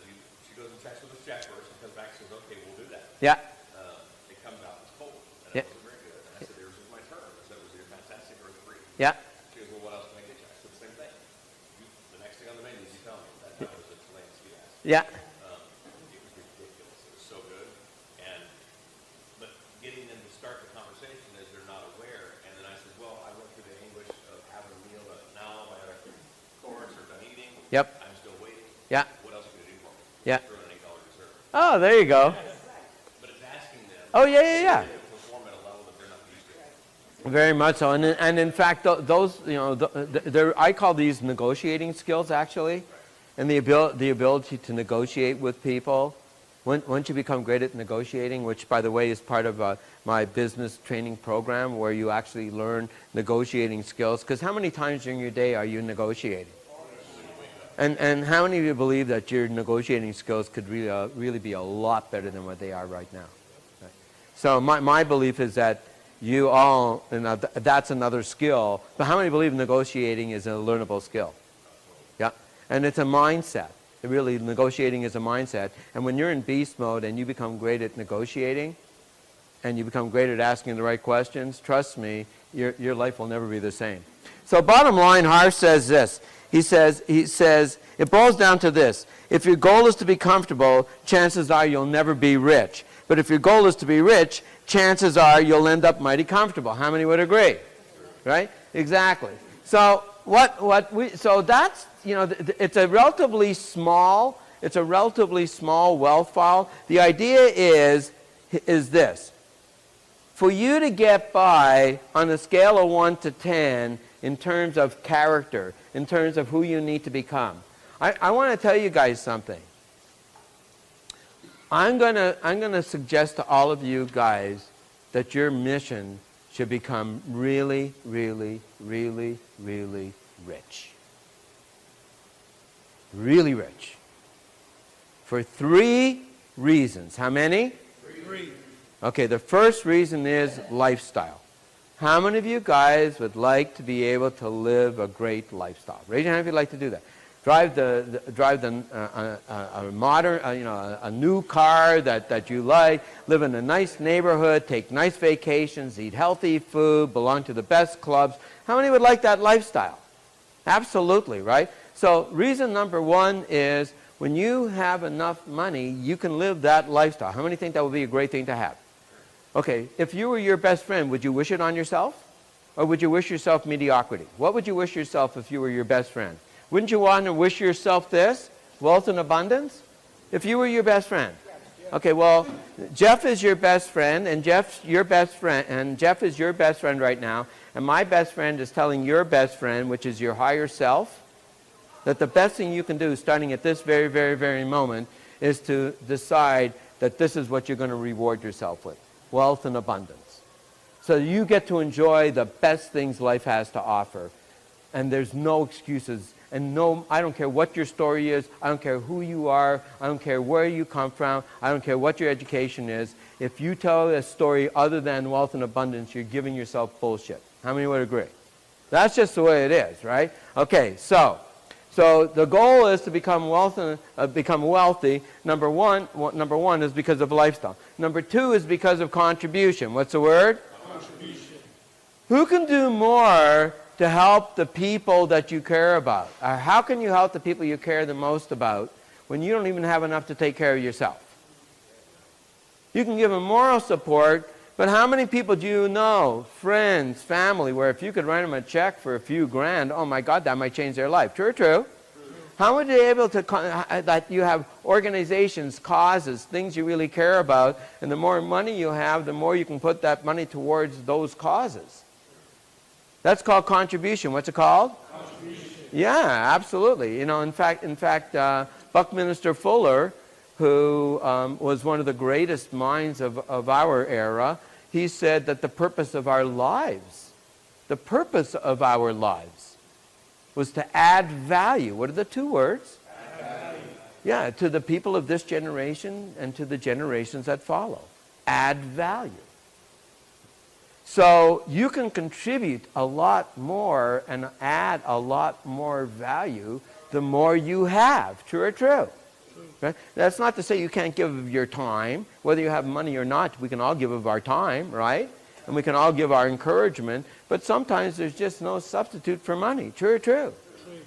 she goes and checks with the chef first and comes back and says, okay, we'll do that. Yeah. It comes out as cold, and Yeah. it wasn't very good. And I said, here's my term. I said, it was either fantastic or it's free. Yeah. She goes, well, what else can I get you? I said, the same thing. The next thing on the menu is you tell me. That was a Chilean sweet ass. Yeah. It was ridiculous. It was so good. But getting them to start the conversation is they're not aware. And then I said, well, I went through the anguish of having a meal, but now I had a course or done eating. Yep. I'm still waiting. Yeah. What else can you do for me? Yeah. Throw in an $8 dessert. Oh, there you go. But it's asking them. Oh, yeah. To perform at a level that they're not used to. Very much so. And in fact, those, you know, I call these negotiating skills, actually. and the ability to negotiate with people. Once you become great at negotiating, which, by the way, is part of my business training program, where you actually learn negotiating skills. Because how many times during your day are you negotiating? And how many of you believe that your negotiating skills could really be a lot better than what they are right now? Right. So my belief is that you all, and that's another skill, but how many believe negotiating is a learnable skill? Yeah, and it's a mindset. Really, negotiating is a mindset. And when you're in beast mode and you become great at negotiating, and you become great at asking the right questions, trust me, your life will never be the same. So bottom line, Harsh says this. He says, it boils down to this. If your goal is to be comfortable, chances are you'll never be rich. But if your goal is to be rich, chances are you'll end up mighty comfortable. How many would agree? Right? Exactly. So so that's, it's a relatively small wealth file. The idea is this. For you to get by on a scale of 1 to 10 in terms of character, in terms of who you need to become, I want to tell you guys something. I'm gonna suggest to all of you guys that your mission should become really, really, really, really rich. Really rich. For 3 reasons. How many? 3. Okay, the first reason is lifestyle. How many of you guys would like to be able to live a great lifestyle? Raise your hand if you'd like to do that. Drive a modern, a new car that you like, live in a nice neighborhood, take nice vacations, eat healthy food, belong to the best clubs. How many would like that lifestyle? Absolutely, right? So reason number 1 is when you have enough money, you can live that lifestyle. How many think that would be a great thing to have? Okay, if you were your best friend, would you wish it on yourself? Or would you wish yourself mediocrity? What would you wish yourself if you were your best friend? Wouldn't you want to wish yourself this? Wealth and abundance? If you were your best friend? Okay, well, Jeff is your best friend, and Jeff is your best friend right now, and my best friend is telling your best friend, which is your higher self, that the best thing you can do, starting at this very, very, very moment, is to decide that this is what you're going to reward yourself with. Wealth and abundance. So you get to enjoy the best things life has to offer. And there's no excuses. And no, I don't care what your story is. I don't care who you are. I don't care where you come from. I don't care what your education is. If you tell a story other than wealth and abundance, you're giving yourself bullshit. How many would agree? That's just the way it is, right? Okay, so the goal is to become wealthy. Number one is because of lifestyle. Number 2 is because of contribution. What's the word? Contribution. Who can do more to help the people that you care about? Or how can you help the people you care the most about when you don't even have enough to take care of yourself? You can give them moral support, but how many people do you know, friends, family, where if you could write them a check for a few grand, oh my God, that might change their life. True or true? How would you be able to, that you have organizations, causes, things you really care about, and the more money you have, the more you can put that money towards those causes. That's called contribution. What's it called? Contribution. Yeah, absolutely. In fact, Buckminster Fuller, who was one of the greatest minds of our era, he said that the purpose of our lives was to add value. What are the 2 words? Add value. Yeah, to the people of this generation and to the generations that follow. Add value. So you can contribute a lot more and add a lot more value the more you have. True or true? Right? That's not to say you can't give of your time. Whether you have money or not, we can all give of our time, right? And we can all give our encouragement. But sometimes there's just no substitute for money. True or true?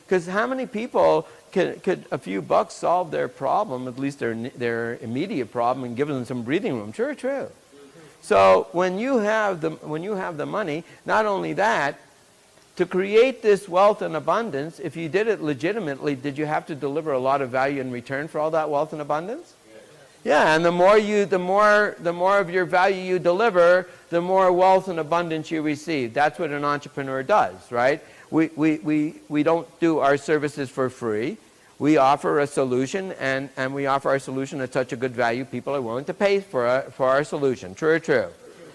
Because how many people could a few bucks solve their problem, at least their immediate problem, and give them some breathing room? True or true? So when you have the money, not only that, to create this wealth and abundance, if you did it legitimately, did you have to deliver a lot of value in return for all that wealth and abundance? Yeah, and the more of your value you deliver, the more wealth and abundance you receive. That's what an entrepreneur does, right? We don't do our services for free. We offer a solution, and we offer our solution at such a good value, people are willing to pay for our solution. True or true?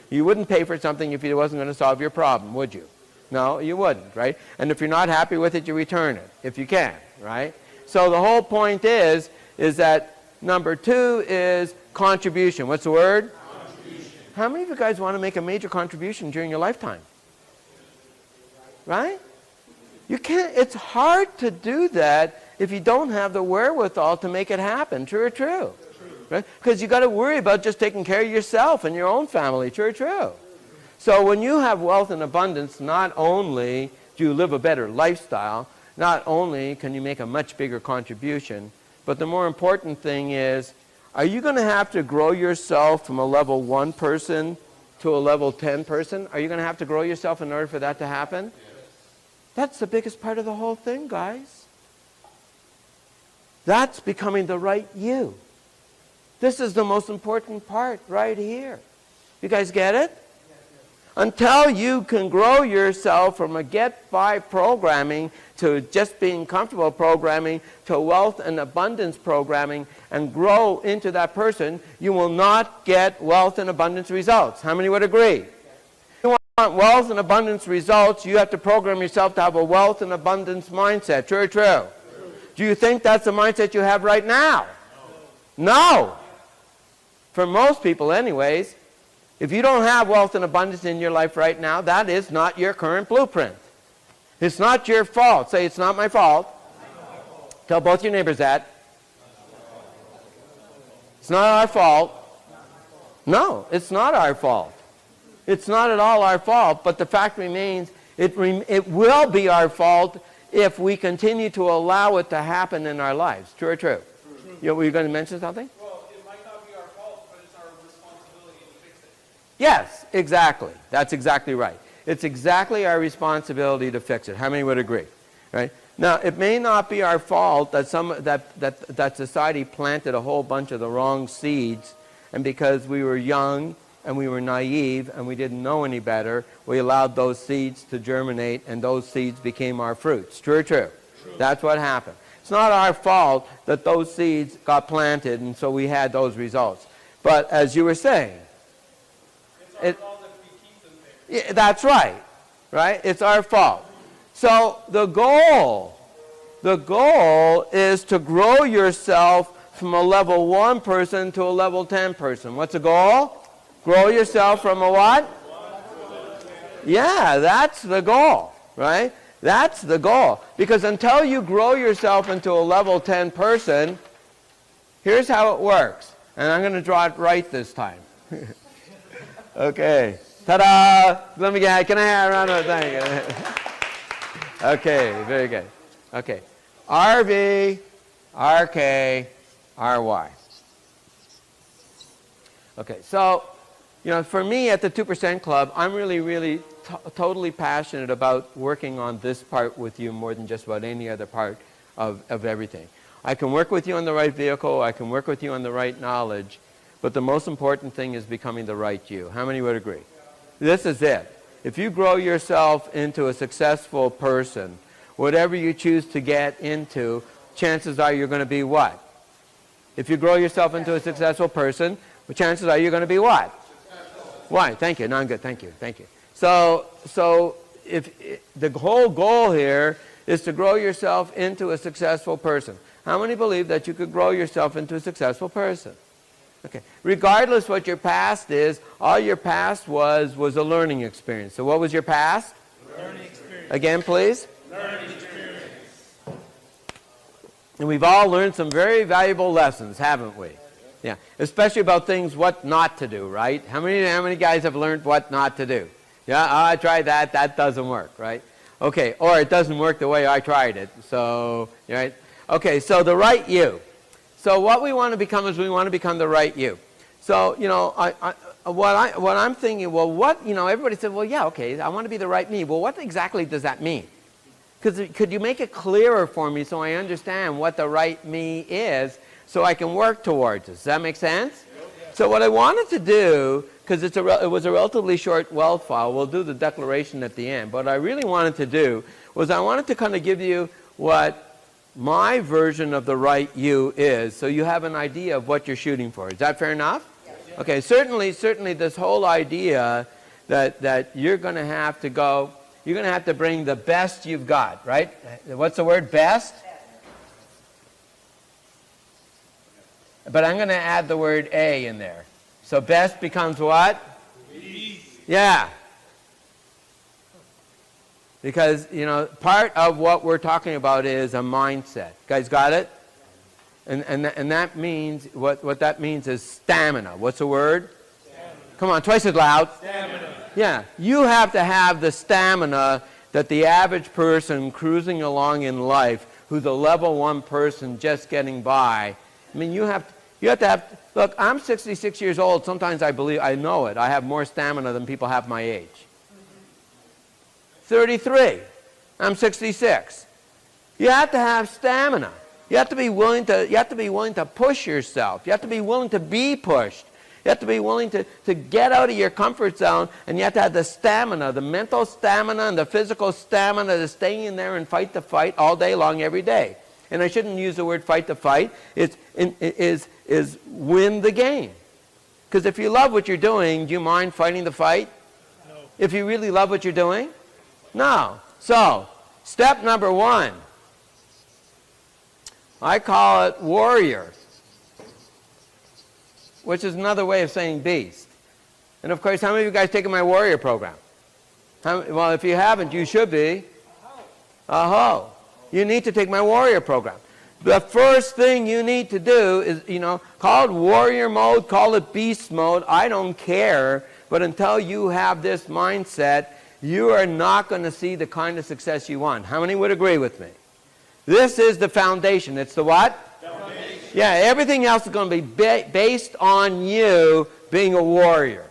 You wouldn't pay for something if it wasn't going to solve your problem, would you? No, you wouldn't, right? And if you're not happy with it, you return it, if you can, right? So the whole point is that number 2 is contribution. What's the word? Contribution. How many of you guys want to make a major contribution during your lifetime? Right? You can't, it's hard to do that if you don't have the wherewithal to make it happen. True or true? Right? Because you got to worry about just taking care of yourself and your own family. True or true? So when you have wealth and abundance, not only do you live a better lifestyle, not only can you make a much bigger contribution, but the more important thing is, are you going to have to grow yourself from a level 1 person to a level 10 person? Are you going to have to grow yourself in order for that to happen? That's the biggest part of the whole thing, guys. That's becoming the right you. This is the most important part right here. You guys get it? Until you can grow yourself from a get-by programming to just being comfortable programming to wealth and abundance programming and grow into that person, you will not get wealth and abundance results. How many would agree? If you want wealth and abundance results, you have to program yourself to have a wealth and abundance mindset. True or true? Do you think that's the mindset you have right now? No. For most people anyways. If you don't have wealth and abundance in your life right now, that is not your current blueprint. It's not your fault. Say, it's not my fault. Tell both your neighbors that. It's not our fault. No, it's not our fault. It's not at all our fault, but the fact remains, it will be our fault if we continue to allow it to happen in our lives. True or true? Were you going to mention something? Yes, exactly. That's exactly right. It's exactly our responsibility to fix it. How many would agree? Right? Now, it may not be our fault that that society planted a whole bunch of the wrong seeds, and because we were young and we were naive and we didn't know any better, we allowed those seeds to germinate, and those seeds became our fruits. True or true? True. That's what happened. It's not our fault that those seeds got planted, and so we had those results. But as you were saying, yeah, that's right, right? It's our fault. So the goal is to grow yourself from a level 1 person to a level 10 person. What's the goal? Grow yourself from a what? Yeah, that's the goal, right? That's the goal. Because until you grow yourself into a level 10 person, here's how it works. And I'm going to draw it right this time. Okay. Ta-da! Let me get, can I have a round of applause? Okay, very good. Okay. RV, RK, RY. Okay, so, for me at the 2% Club, I'm really totally passionate about working on this part with you more than just about any other part of everything. I can work with you on the right vehicle, I can work with you on the right knowledge, but the most important thing is becoming the right you. How many would agree? This is it. If you grow yourself into a successful person, whatever you choose to get into, chances are you're going to be what? If you grow yourself into a successful person, chances are you're going to be what? Why? Thank you. No, I'm good. Thank you. Thank you. So if the whole goal here is to grow yourself into a successful person. How many believe that you could grow yourself into a successful person? Okay. Regardless what your past is, all your past was a learning experience. So what was your past? Learning experience. Again, please. Learning experience. And we've all learned some very valuable lessons, haven't we? Yeah. Especially about things what not to do, right? How many guys have learned what not to do? Yeah, I tried that. That doesn't work, right? Okay. Or it doesn't work the way I tried it. So, right? Okay. So the right you. So what we want to become is we want to become the right you. So, what I'm thinking, well, what, everybody said, well, yeah, okay, I want to be the right me. Well, what exactly does that mean? Could you make it clearer for me so I understand what the right me is so I can work towards it? Does that make sense? So what I wanted to do, because it was a relatively short wealth file, we'll do the declaration at the end, but what I really wanted to do was I wanted to kind of give you what my version of the right you is, so you have an idea of what you're shooting for. Is that fair enough? Yes. Okay, certainly this whole idea that you're going to have to go, you're going to have to bring the best you've got, right? What's the word, best? But I'm going to add the word A in there. So best becomes what? Yeah. Because, part of what we're talking about is a mindset. Guys got it? And that means, what that means is stamina. What's the word? Stamina. Come on, twice as loud. Stamina. Yeah. You have to have the stamina that the average person cruising along in life, who's a level 1 person just getting by. I mean, you have to have, look, I'm 66 years old. Sometimes I believe, I know it. I have more stamina than people have my age. 33. I'm 66. You have to have stamina. You have to be willing to push yourself. You have to be willing to be pushed. You have to be willing to get out of your comfort zone, and you have to have the stamina, the mental stamina and the physical stamina to stay in there and fight the fight all day long, every day. And I shouldn't use the word fight the fight. It's win the game. Because if you love what you're doing, do you mind fighting the fight? No. If you really love what you're doing? No. So, step number 1. I call it warrior, which is another way of saying beast. And of course, how many of you guys taken my warrior program? Well, if you haven't, you should be. Aho. You need to take my warrior program. The first thing you need to do is, call it warrior mode, call it beast mode, I don't care. But until you have this mindset, you are not going to see the kind of success you want. How many would agree with me? This is the foundation. It's the what? Foundation. Yeah, everything else is going to be based on you being a warrior.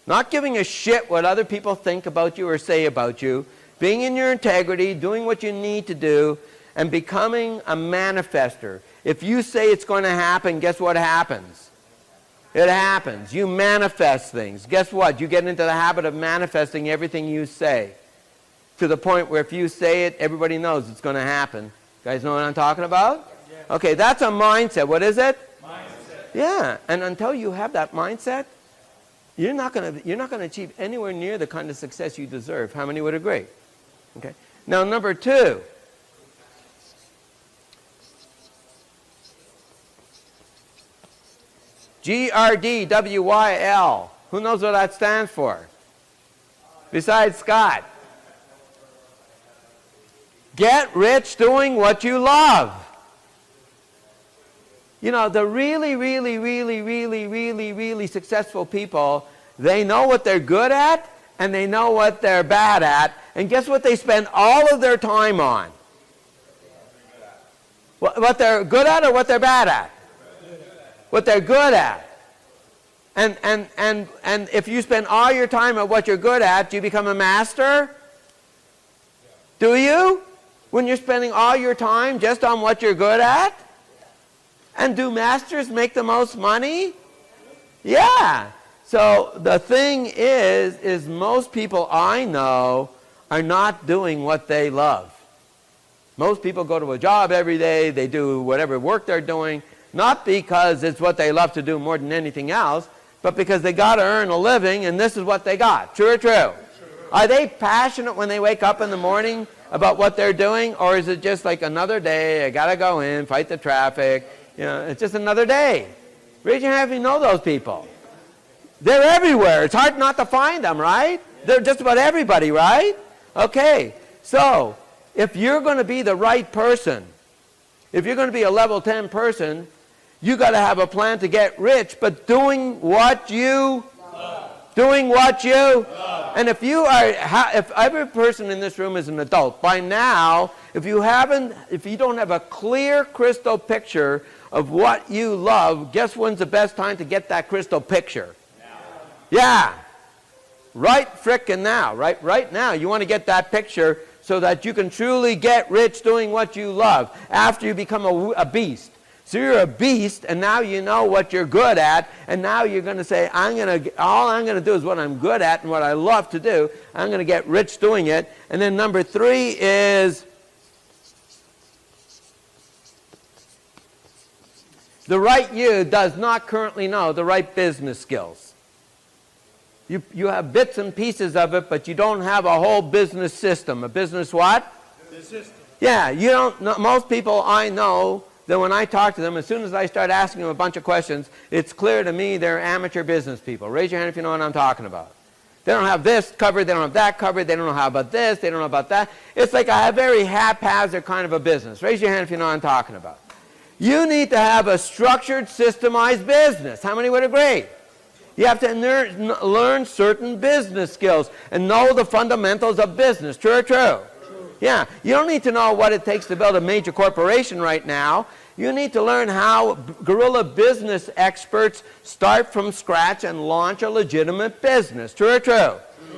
Not giving a shit what other people think about you or say about you. Being in your integrity, doing what you need to do, and becoming a manifester. If you say it's going to happen, guess what happens? It happens. You manifest things. Guess what? You get into the habit of manifesting everything you say. To the point where if you say it, everybody knows it's going to happen. You guys know what I'm talking about? Yeah. Okay, that's a mindset. What is it? Mindset. Yeah, and until you have that mindset, you're not going to achieve anywhere near the kind of success you deserve. How many would agree? Okay. Now, number 2. GRDWYL. Who knows what that stands for? Besides Scott. Get rich doing what you love. The really, really, really, really, really, really successful people, they know what they're good at and they know what they're bad at. And guess what they spend all of their time on? What they're good at or what they're bad at? What they're good at. And if you spend all your time at what you're good at, do you become a master? Do you? When you're spending all your time just on what you're good at? And do masters make the most money? Yeah. So the thing is most people I know are not doing what they love. Most people go to a job every day, they do whatever work they're doing, not because it's what they love to do more than anything else, but because they got to earn a living and this is what they got. True or true? True. Are they passionate when they wake up in the morning about what they're doing, or is it just like another day, I got to go in, fight the traffic, it's just another day? Raise your hand if you know those people. They're everywhere. It's hard not to find them, right? They're just about everybody, right? Okay, so if you're going to be the right person, if you're going to be a level 10 person, you got to have a plan to get rich, but doing what you love. Doing what you love. And if every person in this room is an adult, by now, if you don't have a clear crystal picture of what you love, guess when's the best time to get that crystal picture? Now. Yeah. Right frickin' now. Right now. You want to get that picture so that you can truly get rich doing what you love after you become a beast. So you're a beast, and now you know what you're good at, and now you're going to say, all I'm going to do is what I'm good at and what I love to do. I'm going to get rich doing it. And then number 3 is The right you does not currently know the right business skills. You have bits and pieces of it, but you don't have a whole business system. A business what? The system. Yeah, you don't know, most people I know that when I talk to them, as soon as I start asking them a bunch of questions, it's clear to me they're amateur business people. Raise your hand if you know what I'm talking about. They don't have this covered, they don't have that covered, they don't know how about this, they don't know about that. It's like a very haphazard kind of a business. Raise your hand if you know what I'm talking about. You need to have a structured, systemized business. How many would agree? You have to learn certain business skills and know the fundamentals of business. True or true? Yeah. You don't need to know what it takes to build a major corporation right now. You need to learn how guerrilla business experts start from scratch and launch a legitimate business. True or true?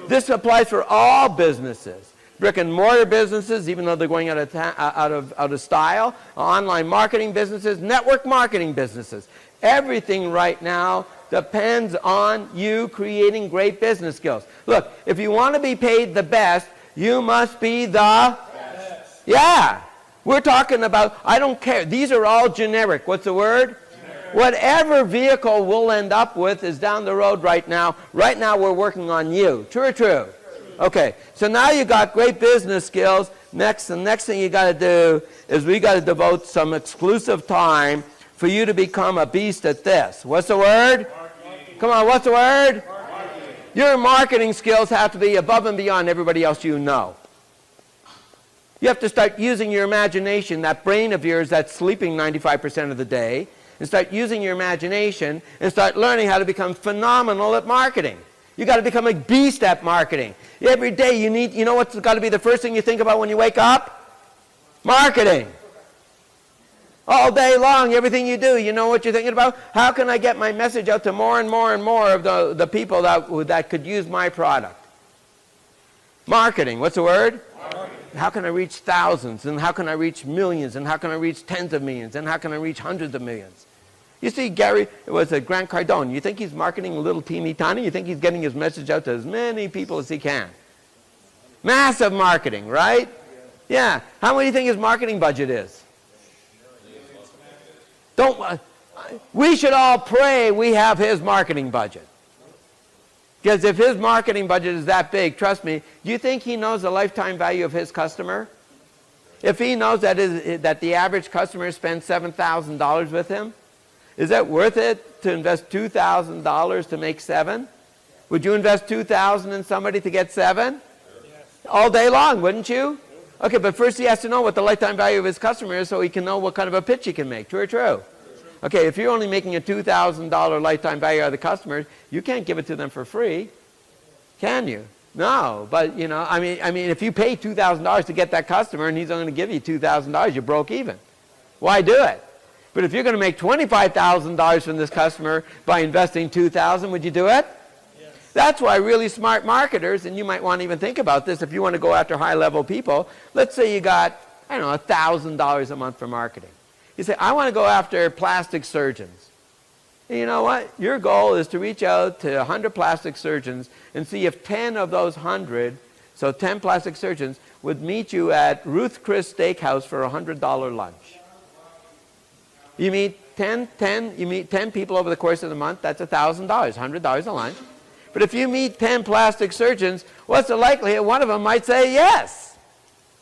This applies for all businesses. Brick and mortar businesses, even though they're going out of style, online marketing businesses, network marketing businesses. Everything right now depends on you creating great business skills. Look, if you want to be paid the best, you must be the best. Yeah. We're talking about, I don't care. These are all generic. What's the word? Generic. Whatever vehicle we'll end up with is down the road right now. Right now we're working on you. True or true? Okay. So now you got great business skills. The next thing you got to do is we got to devote some exclusive time for you to become a beast at this. What's the word? Marketing. Come on, what's the word? Marketing. Your marketing skills have to be above and beyond everybody else you know. You have to start using your imagination, that brain of yours that's sleeping 95% of the day, and start using your imagination and start learning how to become phenomenal at marketing. You got to become a beast at marketing. Every day you know what's got to be the first thing you think about when you wake up? Marketing. All day long, everything you do, you know what you're thinking about? How can I get my message out to more and more and more of the people that could use my product? Marketing. What's the word? Marketing. How can I reach thousands? And how can I reach millions? And how can I reach tens of millions? And how can I reach hundreds of millions? You see, Gary, it was Grant Cardone. You think he's marketing a little teeny tiny? You think he's getting his message out to as many people as he can? Massive marketing, right? Yeah. How many do you think his marketing budget is? We should all pray we have his marketing budget. Because if his marketing budget is that big, trust me, do you think he knows the lifetime value of his customer? If he knows that the average customer spends $7,000 with him, is that worth it to invest $2,000 to make $7,000? Would you invest $2,000 in somebody to get $7,000? Yes. All day long, wouldn't you? Okay, but first he has to know what the lifetime value of his customer is so he can know what kind of a pitch he can make. True or true? Okay, if you're only making a $2,000 lifetime value out of the customers, you can't give it to them for free, can you? No, but you know, I mean, if you pay $2,000 to get that customer and he's only going to give you $2,000, you broke even. Why do it? But if you're going to make $25,000 from this customer by investing $2,000, would you do it? Yes. That's why really smart marketers, and you might want to even think about this if you want to go after high-level people. Let's say you got, I don't know, $1,000 a month for marketing. You say, I want to go after plastic surgeons. And you know what? Your goal is to reach out to 100 plastic surgeons and see if 10 of those 100, so 10 plastic surgeons, would meet you at Ruth Chris Steakhouse for a $100 lunch. You meet 10 people over the course of the month, that's $1,000, $100 a lunch. But if you meet 10 plastic surgeons, what's the likelihood one of them might say yes?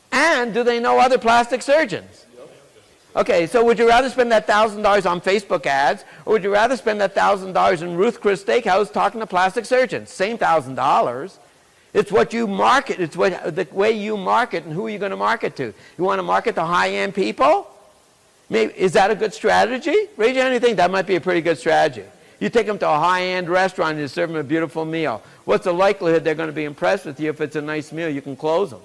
And do they know other plastic surgeons? Okay, so would you rather spend that $1,000 on Facebook ads, or would you rather spend that $1,000 in Ruth Chris Steakhouse talking to plastic surgeons? Same $1,000. It's what you market. It's the way you market and who are you going to market to. You want to market to high-end people? Maybe, is that a good strategy? Raise your hand if you think that might be a pretty good strategy. You take them to a high-end restaurant and you serve them a beautiful meal. What's the likelihood they're going to be impressed with you if it's a nice meal? You can close them.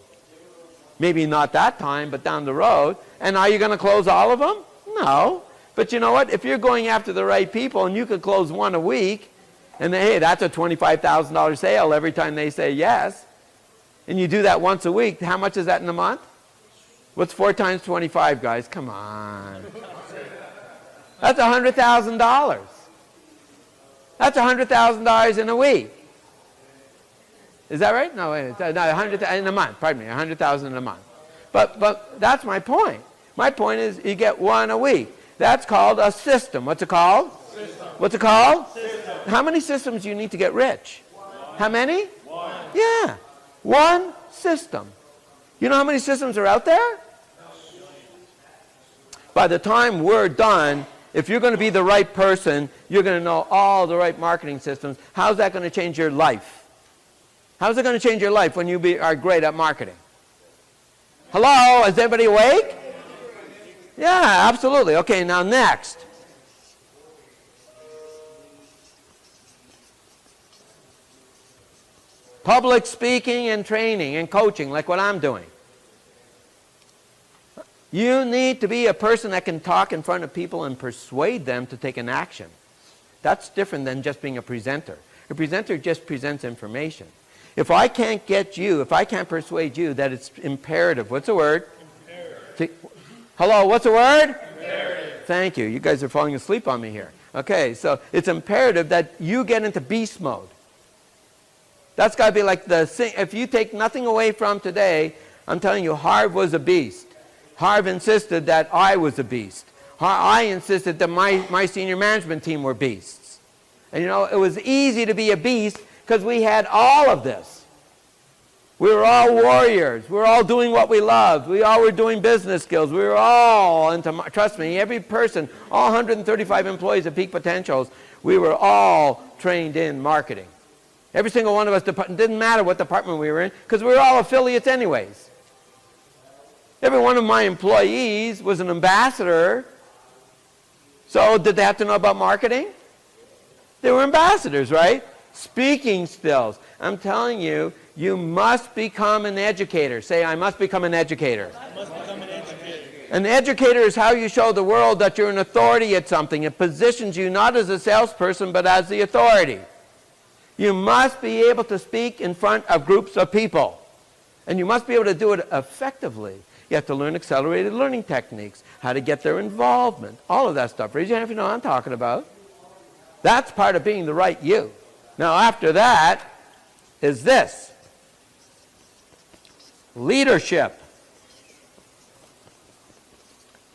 Maybe not that time, but down the road. And are you going to close all of them? No. But you know what? If you're going after the right people and you could close one a week, and then, hey, that's a $25,000 sale every time they say yes, and you do that once a week, how much is that in a month? What's 4 times 25, guys? Come on. That's $100,000. That's $100,000 in a week. Is that right? No, wait, no, 100 in a month. Pardon me, 100,000 in a month. But that's my point. My point is you get one a week. That's called a system. What's it called? System. What's it called? System. How many systems do you need to get rich? One. How many? One. Yeah. One system. You know how many systems are out there? By the time we're done, if you're going to be the right person, you're going to know all the right marketing systems. How's that going to change your life? How's it going to change your life when you are great at marketing? Hello? Is everybody awake? Yeah, absolutely. Okay, now next. Public speaking and training and coaching, like what I'm doing. You need to be a person that can talk in front of people and persuade them to take an action. That's different than just being a presenter. A presenter just presents information. If I can't get you, if I can't persuade you that it's imperative, what's the word? Imperative. Hello, what's the word? Imperative. Thank you. You guys are falling asleep on me here. Okay, so it's imperative that you get into beast mode. That's got to be like if you take nothing away from today, I'm telling you, Harv was a beast. Harv insisted that I was a beast. I insisted that my senior management team were beasts. And you know, it was easy to be a beast because we had all of this. We were all warriors. We were all doing what we loved. We all were doing business skills. We were all into, trust me, every person, all 135 employees at Peak Potentials, we were all trained in marketing. Every single one of us, didn't matter what department we were in, because we were all affiliates anyways. Every one of my employees was an ambassador. So did they have to know about marketing? They were ambassadors, right? Speaking skills. I'm telling you, you must become an educator. Say, I must become an educator. I must become an educator. An educator is how you show the world that you're an authority at something. It positions you not as a salesperson, but as the authority. You must be able to speak in front of groups of people. And you must be able to do it effectively. You have to learn accelerated learning techniques, how to get their involvement, all of that stuff. Raise your hand if you know what I'm talking about. That's part of being the right you. Now, after that is this. Leadership.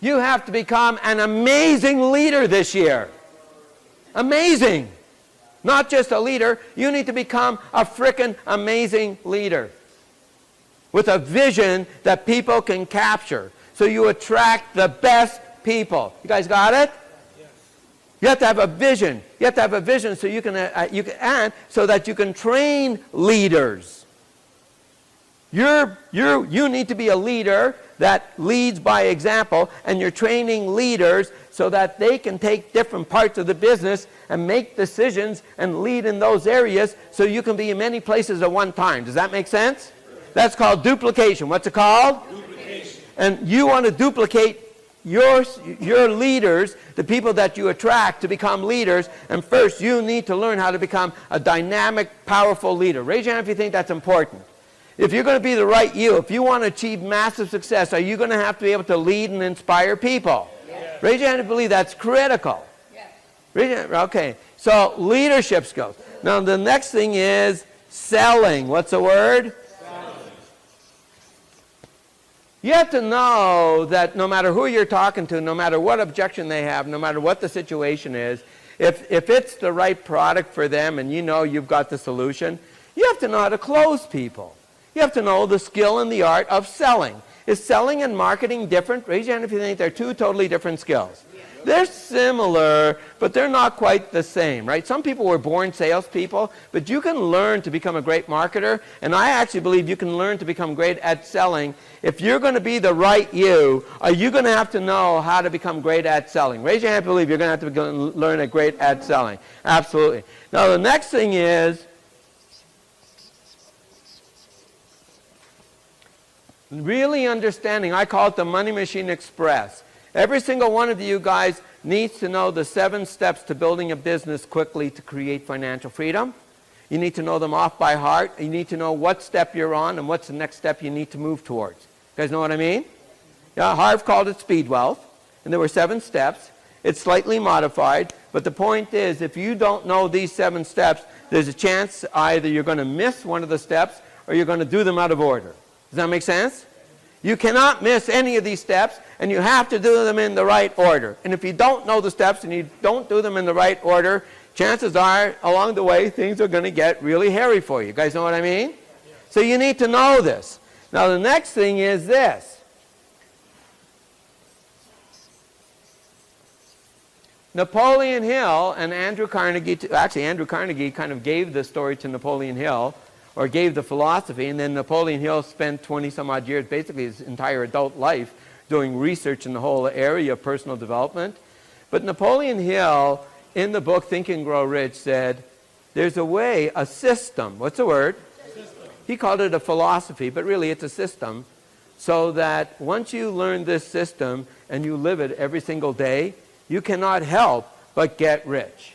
You have to become an amazing leader this year. Amazing. Not just a leader, you need to become a frickin' amazing leader with a vision that people can capture. So you attract the best people. You guys got it? Yes. You have to have a vision. You have to have a vision so you can and so that you can train leaders. You need to be a leader that leads by example, and you're training leaders so that they can take different parts of the business and make decisions and lead in those areas so you can be in many places at one time. Does that make sense? That's called duplication. What's it called? Duplication. And you want to duplicate your leaders, the people that you attract to become leaders, and first you need to learn how to become a dynamic, powerful leader. Raise your hand if you think that's important. If you're going to be the right you, if you want to achieve massive success, are you going to have to be able to lead and inspire people? Yes. Raise your hand if you believe that's critical. Yes. Raise your hand. Okay, so leadership skills. Now the next thing is selling. What's the word? You have to know that no matter who you're talking to, no matter what objection they have, no matter what the situation is, if it's the right product for them and you know you've got the solution, you have to know how to close people. You have to know the skill and the art of selling. Is selling and marketing different? Raise your hand if you think they're two totally different skills. They're similar, but they're not quite the same, right? Some people were born salespeople, but you can learn to become a great marketer, and I actually believe you can learn to become great at selling. If you're going to be the right you, are you going to have to know how to become great at selling? Raise your hand if you believe you're going to have to learn great at selling. Absolutely. Now, the next thing is really understanding. I call it the Money Machine Express. Every single one of you guys needs to know the 7 steps to building a business quickly to create financial freedom. You need to know them off by heart. You need to know what step you're on and what's the next step you need to move towards. You guys know what I mean? Yeah, Harv called it speed wealth, and there were 7 steps. It's slightly modified, but the point is if you don't know these 7 steps, there's a chance either you're going to miss one of the steps or you're going to do them out of order. Does that make sense? You cannot miss any of these steps, and you have to do them in the right order. And if you don't know the steps and you don't do them in the right order, chances are, along the way, things are going to get really hairy for you. You guys know what I mean? So you need to know this. Now, the next thing is this. Napoleon Hill and Andrew Carnegie, actually Andrew Carnegie kind of gave the story to Napoleon Hill, or gave the philosophy, and then Napoleon Hill spent 20 some odd years, basically his entire adult life, doing research in the whole area of personal development. But Napoleon Hill, in the book Think and Grow Rich, said, there's a way, a system. What's the word? System. He called it a philosophy, but really it's a system, so that once you learn this system and you live it every single day, you cannot help but get rich.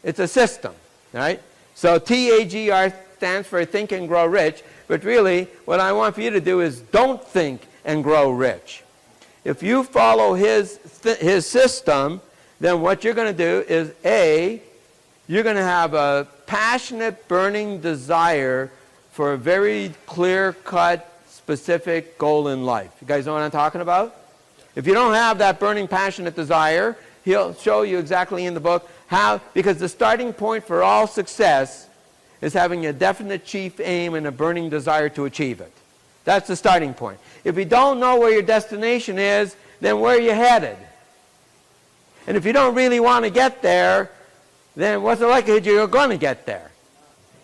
It's a system, right? So TAGR stands for Think and Grow Rich, but really what I want for you to do is don't think and grow rich. If you follow his system, then what you're going to do is A, you're going to have a passionate, burning desire for a very clear-cut, specific goal in life. You guys know what I'm talking about? If you don't have that burning, passionate desire, he'll show you exactly in the book how, because the starting point for all success is having a definite chief aim and a burning desire to achieve it. That's the starting point. If you don't know where your destination is, then where are you headed? And if you don't really want to get there, then what's the likelihood you're going to get there?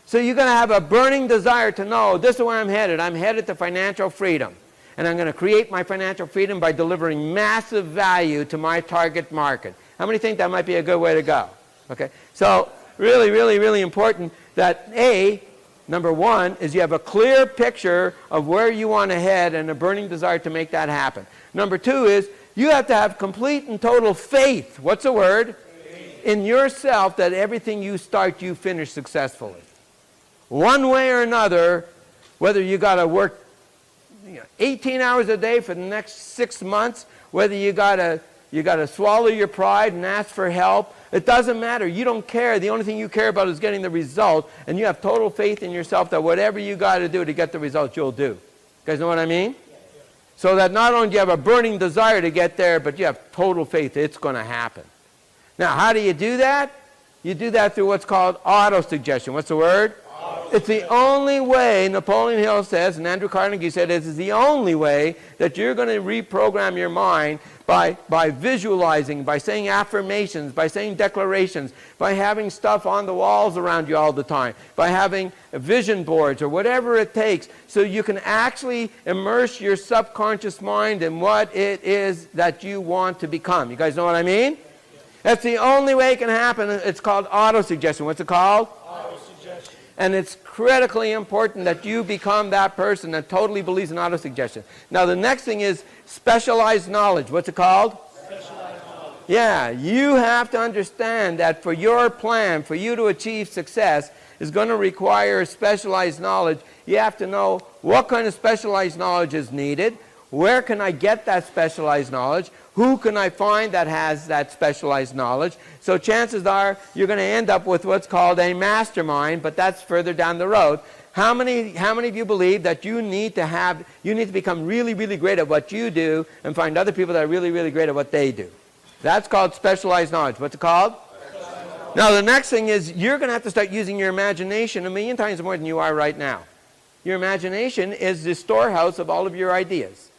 So you're going to have a burning desire to know, this is where I'm headed. I'm headed to financial freedom. And I'm going to create my financial freedom by delivering massive value to my target market. How many think that might be a good way to go? Okay, so really, really, really important that A, number one, is you have a clear picture of where you want to head and a burning desire to make that happen. Number two is you have to have complete and total faith. What's the word? Faith. In yourself, that everything you start, you finish successfully. One way or another, whether you got to work 18 hours a day for the next 6 months, whether you got to swallow your pride and ask for help, it doesn't matter. You don't care. The only thing you care about is getting the result, and you have total faith in yourself that whatever you got to do to get the result, you'll do. You guys know what I mean? So that not only do you have a burning desire to get there, but you have total faith it's going to happen. Now, how do you do that? You do that through what's called auto-suggestion. What's the word? It's the only way, Napoleon Hill says, and Andrew Carnegie said, it is the only way that you're going to reprogram your mind by visualizing, by saying affirmations, by saying declarations, by having stuff on the walls around you all the time, by having vision boards or whatever it takes, so you can actually immerse your subconscious mind in what it is that you want to become. You guys know what I mean? That's the only way it can happen. It's called auto-suggestion. What's it called? Auto-suggestion. And it's critically important that you become that person that totally believes in auto-suggestion. Now, the next thing is specialized knowledge. What's it called? Specialized knowledge. Yeah, you have to understand that for your plan, for you to achieve success, is going to require specialized knowledge. You have to know what kind of specialized knowledge is needed. Where can I get that specialized knowledge? Who can I find that has that specialized knowledge? So chances are you're going to end up with what's called a mastermind, but that's further down the road. How many of you believe that you need to become really, really great at what you do and find other people that are really, really great at what they do? That's called specialized knowledge. What's it called? Now, the next thing is you're going to have to start using your imagination a million times more than you are right now. Your imagination is the storehouse of all of your ideas.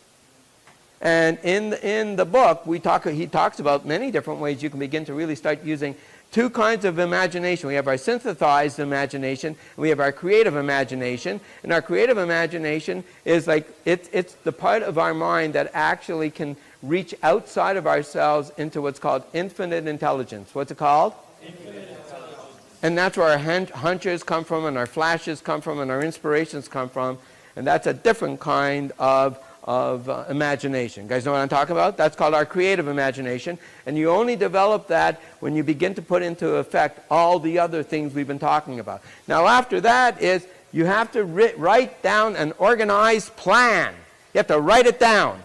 And in the book, he talks about many different ways you can begin to really start using two kinds of imagination. We have our synthesized imagination, and we have our creative imagination. And our creative imagination is like, it's the part of our mind that actually can reach outside of ourselves into what's called infinite intelligence. What's it called? Infinite intelligence. And that's where our hunches come from, and our flashes come from, and our inspirations come from. And that's a different kind of imagination. You guys know what I'm talking about? That's called our creative imagination. And you only develop that when you begin to put into effect all the other things we've been talking about. Now, after that is you have to write down an organized plan. You have to write it down.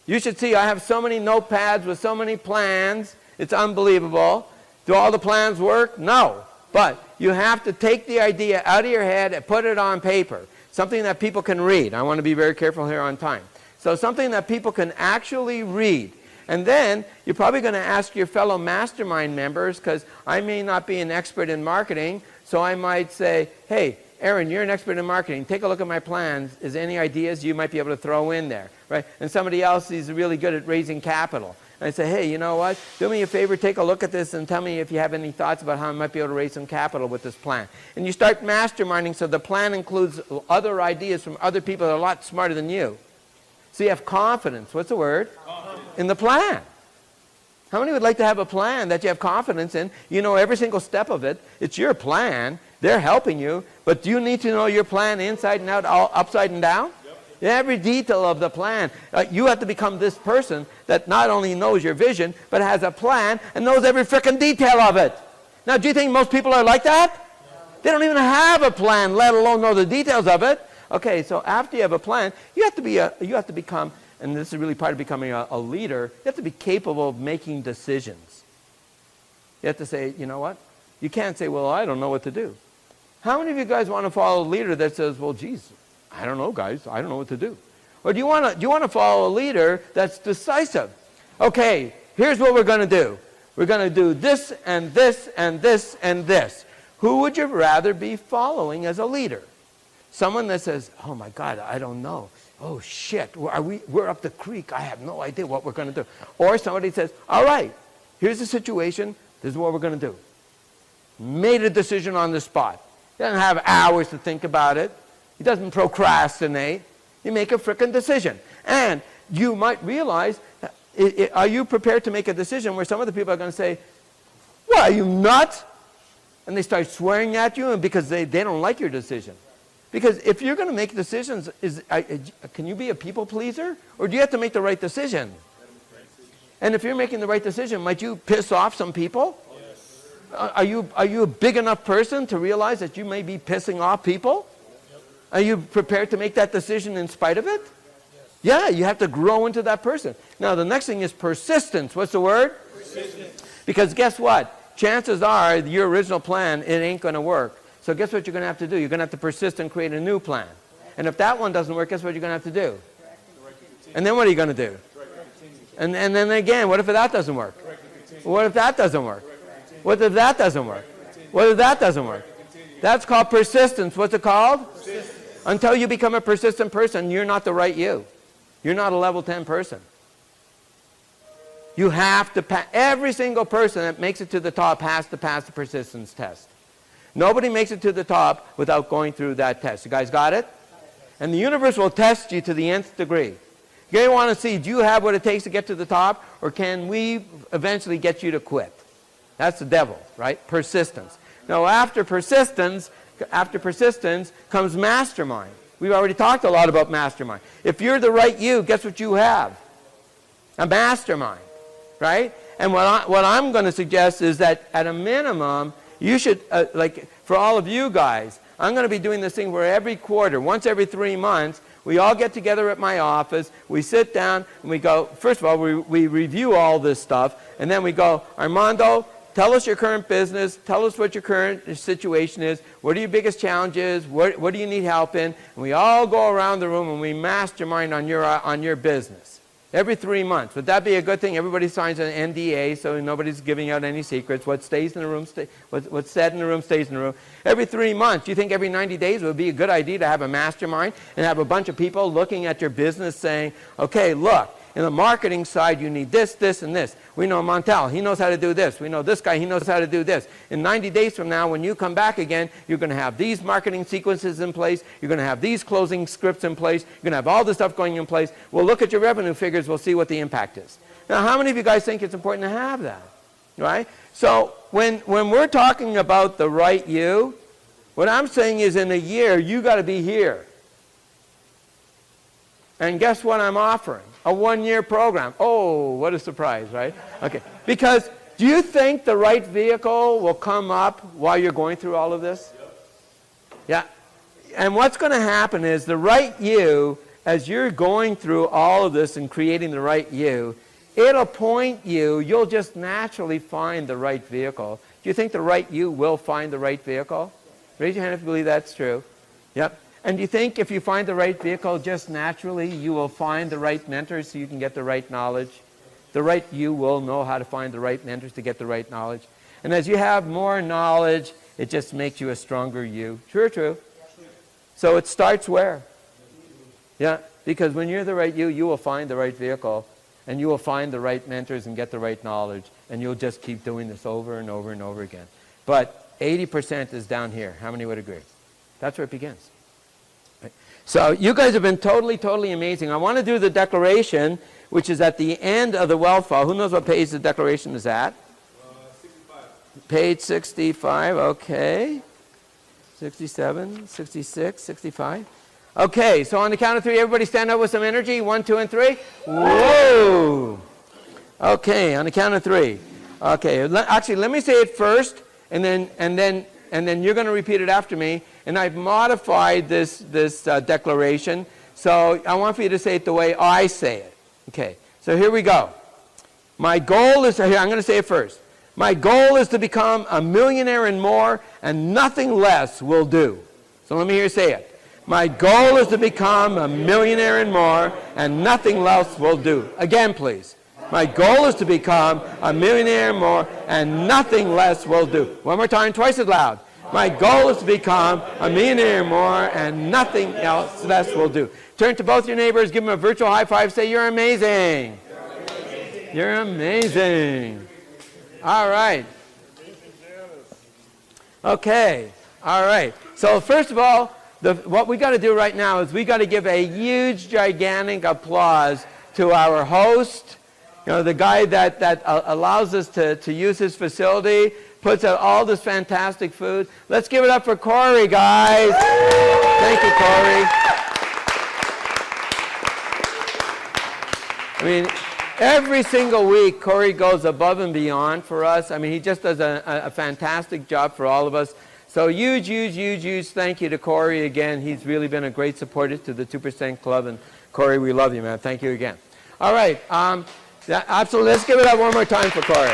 You should see I have so many notepads with so many plans. It's unbelievable. Do all the plans work? No. But you have to take the idea out of your head and put it on paper. Something that people can read. I want to be very careful here on time. So something that people can actually read. And then you're probably going to ask your fellow mastermind members, because I may not be an expert in marketing, so I might say, hey, Aaron, you're an expert in marketing. Take a look at my plans. Is there any ideas you might be able to throw in there? Right? And somebody else is really good at raising capital. And I say, hey, you know what? Do me a favor, take a look at this and tell me if you have any thoughts about how I might be able to raise some capital with this plan. And you start masterminding, so the plan includes other ideas from other people that are a lot smarter than you. So you have confidence. What's the word? Confidence. In the plan. How many would like to have a plan that you have confidence in? You know every single step of it. It's your plan. They're helping you. But do you need to know your plan inside and out, all upside and down? Yep. Every detail of the plan. You have to become this person that not only knows your vision, but has a plan and knows every frickin' detail of it. Now, do you think most people are like that? No. They don't even have a plan, let alone know the details of it. Okay, so after you have a plan, you have to become, and this is really part of becoming a leader, you have to be capable of making decisions. You have to say, you know what? You can't say, well, I don't know what to do. How many of you guys want to follow a leader that says, well, geez, I don't know, guys, I don't know what to do? Or do you want to follow a leader that's decisive? Okay, here's what we're going to do. We're going to do this and this and this and this. Who would you rather be following as a leader? Someone that says, oh my God, I don't know. Oh shit, we're up the creek. I have no idea what we're going to do. Or somebody says, all right, here's the situation. This is what we're going to do. Made a decision on the spot. He doesn't have hours to think about it. He doesn't procrastinate. You make a frickin' decision. And you might realize, are you prepared to make a decision where some of the people are going to say, what, are you nuts? And they start swearing at you because they don't like your decision. Because if you're going to make decisions, can you be a people pleaser? Or do you have to make the right decision? And if you're making the right decision, might you piss off some people? Yes. Are you a big enough person to realize that you may be pissing off people? Yep. Are you prepared to make that decision in spite of it? Yes. Yeah, you have to grow into that person. Now, the next thing is persistence. What's the word? Persistence. Because guess what? Chances are your original plan, it ain't going to work. So guess what you're going to have to do? You're going to have to persist and create a new plan. And if that one doesn't work, guess what you're going to have to do? And then what are you going to do? And then again, what if that doesn't work? What if that doesn't work? What if that doesn't work? What if that doesn't work? That's called persistence. What's it called? Until you become a persistent person, you're not the right you. You're not a level 10 person. You have to pass. Every single person that makes it to the top has to pass the persistence test. Nobody makes it to the top without going through that test. You guys got it? And the universe will test you to the nth degree. You want to see, do you have what it takes to get to the top, or can we eventually get you to quit? That's the devil, right? Persistence. Now, after persistence comes mastermind. We've already talked a lot about mastermind. If you're the right you, guess what you have? A mastermind, right? And what I'm going to suggest is that at a minimum, you should, like for all of you guys, I'm going to be doing this thing where every quarter, once every 3 months, we all get together at my office, we sit down, and we go, first of all, we review all this stuff, and then we go, Armando, tell us your current business, tell us what your current situation is, what are your biggest challenges, what do you need help in, and we all go around the room and we mastermind on your business. Every 3 months. Would that be a good thing? Everybody signs an NDA, so nobody's giving out any secrets. What stays in the room, what's said in the room stays in the room. Every 3 months. Do you think every 90 days would be a good idea to have a mastermind and have a bunch of people looking at your business saying, okay, look, in the marketing side, you need this, this, and this. We know Montel. He knows how to do this. We know this guy. He knows how to do this. In 90 days from now, when you come back again, you're going to have these marketing sequences in place. You're going to have these closing scripts in place. You're going to have all this stuff going in place. We'll look at your revenue figures. We'll see what the impact is. Now, how many of you guys think it's important to have that? Right? So when we're talking about the right you, what I'm saying is in a year, you got to be here. And guess what I'm offering? A 1-year program. Oh, what a surprise, right? Okay. Because do you think the right vehicle will come up while you're going through all of this? Yeah. And what's going to happen is the right you, as you're going through all of this and creating the right you, it'll point you, you'll just naturally find the right vehicle. Do you think the right you will find the right vehicle? Raise your hand if you believe that's true. Yep. And do you think if you find the right vehicle, just naturally you will find the right mentors so you can get the right knowledge? The right you will know how to find the right mentors to get the right knowledge. And as you have more knowledge, it just makes you a stronger you. True or true? So it starts where? Yeah, because when you're the right you will find the right vehicle, and you will find the right mentors and get the right knowledge, and you'll just keep doing this over and over and over again. But 80% is down here. How many would agree? That's where it begins. Right. So you guys have been totally, totally amazing. I want to do the declaration, which is at the end of the wealth file. Who knows what page the declaration is at? 65. Page 65, okay. 67, 66, 65. Okay, so on the count of three, everybody stand up with some energy. 1, 2, and 3. Whoa! Okay, on the count of three. Okay, actually, let me say it first, and then you're going to repeat it after me. And I've modified this declaration, so I want for you to say it the way I say it. Okay, so here we go. My goal is, here, I'm going to say it first. My goal is to become a millionaire and more, and nothing less will do. So let me hear you say it. My goal is to become a millionaire and more, and nothing less will do. Again, please. My goal is to become a millionaire and more, and nothing less will do. One more time, twice as loud. My goal is to become a millionaire and more, and nothing else less will do. Turn to both your neighbors, give them a virtual high five, say, you're amazing. You're amazing. All right. Okay. All right. So first of all, what we got to do right now is we got to give a huge, gigantic applause to our host, the guy that allows us to use his facility, puts out all this fantastic food. Let's give it up for Corey, guys. Thank you, Corey. I mean, every single week, Corey goes above and beyond for us. I mean, he just does a fantastic job for all of us. So huge, huge, huge, huge thank you to Corey again. He's really been a great supporter to the 2% Club. And Corey, we love you, man. Thank you again. All right. Absolutely. Let's give it up one more time for Corey.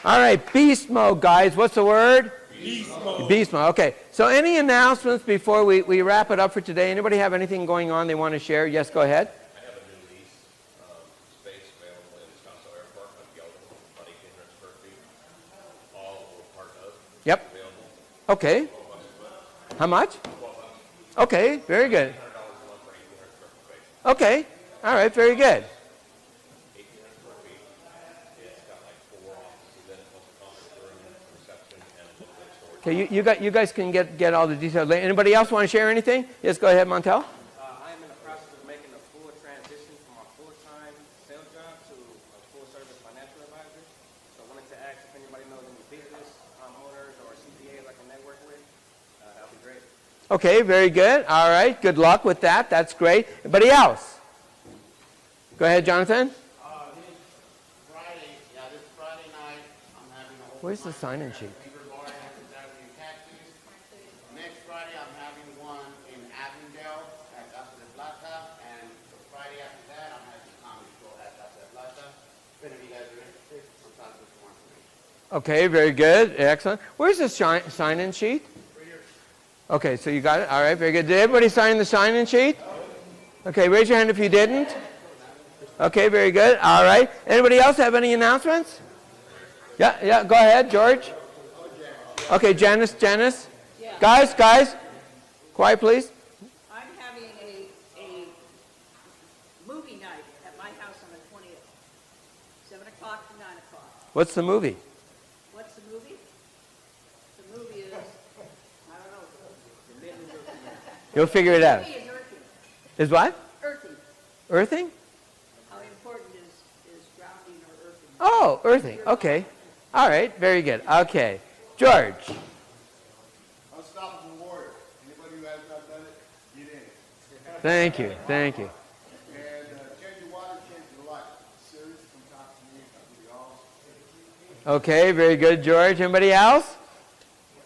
All right. Beast mode, guys. What's the word? Beast mode. Beast mode. Okay. So any announcements before we wrap it up for today? Anybody have anything going on they want to share? Yes, go ahead. I have a new lease space available in Scottsdale Airport of Yellow, about 1,800 square feet, all or part of. Yep. Available. Okay. How much? Okay. Very good. $100 a month for 1,800 square foot space. Okay. All right. Very good. 1,800 square feet. It's got like 4 offices in it, plus a conference room, reception, and a little bit of storage. Okay. You guys can get all the details later. Anybody else want to share anything? Yes. Go ahead, Montel. I am in the process of making a full transition from a full-time sales job to a full-service financial advisor. So I wanted to ask if anybody knows any business owners or CPAs I can network with. That would be great. Okay, very good. All right, good luck with that. That's great. Anybody else? Go ahead, Jonathan. This Friday night, I'm having a whole Where's the sign-in sheet? Vrbo and taxis. Next Friday, I'm having one in Avondale at Casa de Plata, and the Friday after that, I'm having a comedy show at Casa de Plata. If any of you guys are interested, sometimes there's more information. Okay, very good. Excellent. Where's the sign-in sheet? Okay, so you got it? All right, very good. Did everybody sign the sign-in sheet? Okay, raise your hand if you didn't. Okay, very good. All right. Anybody else have any announcements? Yeah, go ahead, George. Okay, Janice. Yeah. Guys, quiet, please. I'm having a movie night at my house on the 20th, 7 o'clock to 9 o'clock. What's the movie? What's the movie? The movie is, I don't know. You'll figure it out. The movie is earthing. Is what? Earthing. Earthing? How important is grounding or earthing? Oh, earthing. Okay. All right, very good. Okay. George. Unstoppable warrior. Anybody who has not done it, get in it. Thank you. And change your water, change your life. Serious from top to me, we all. Okay, very good, George. Anybody else?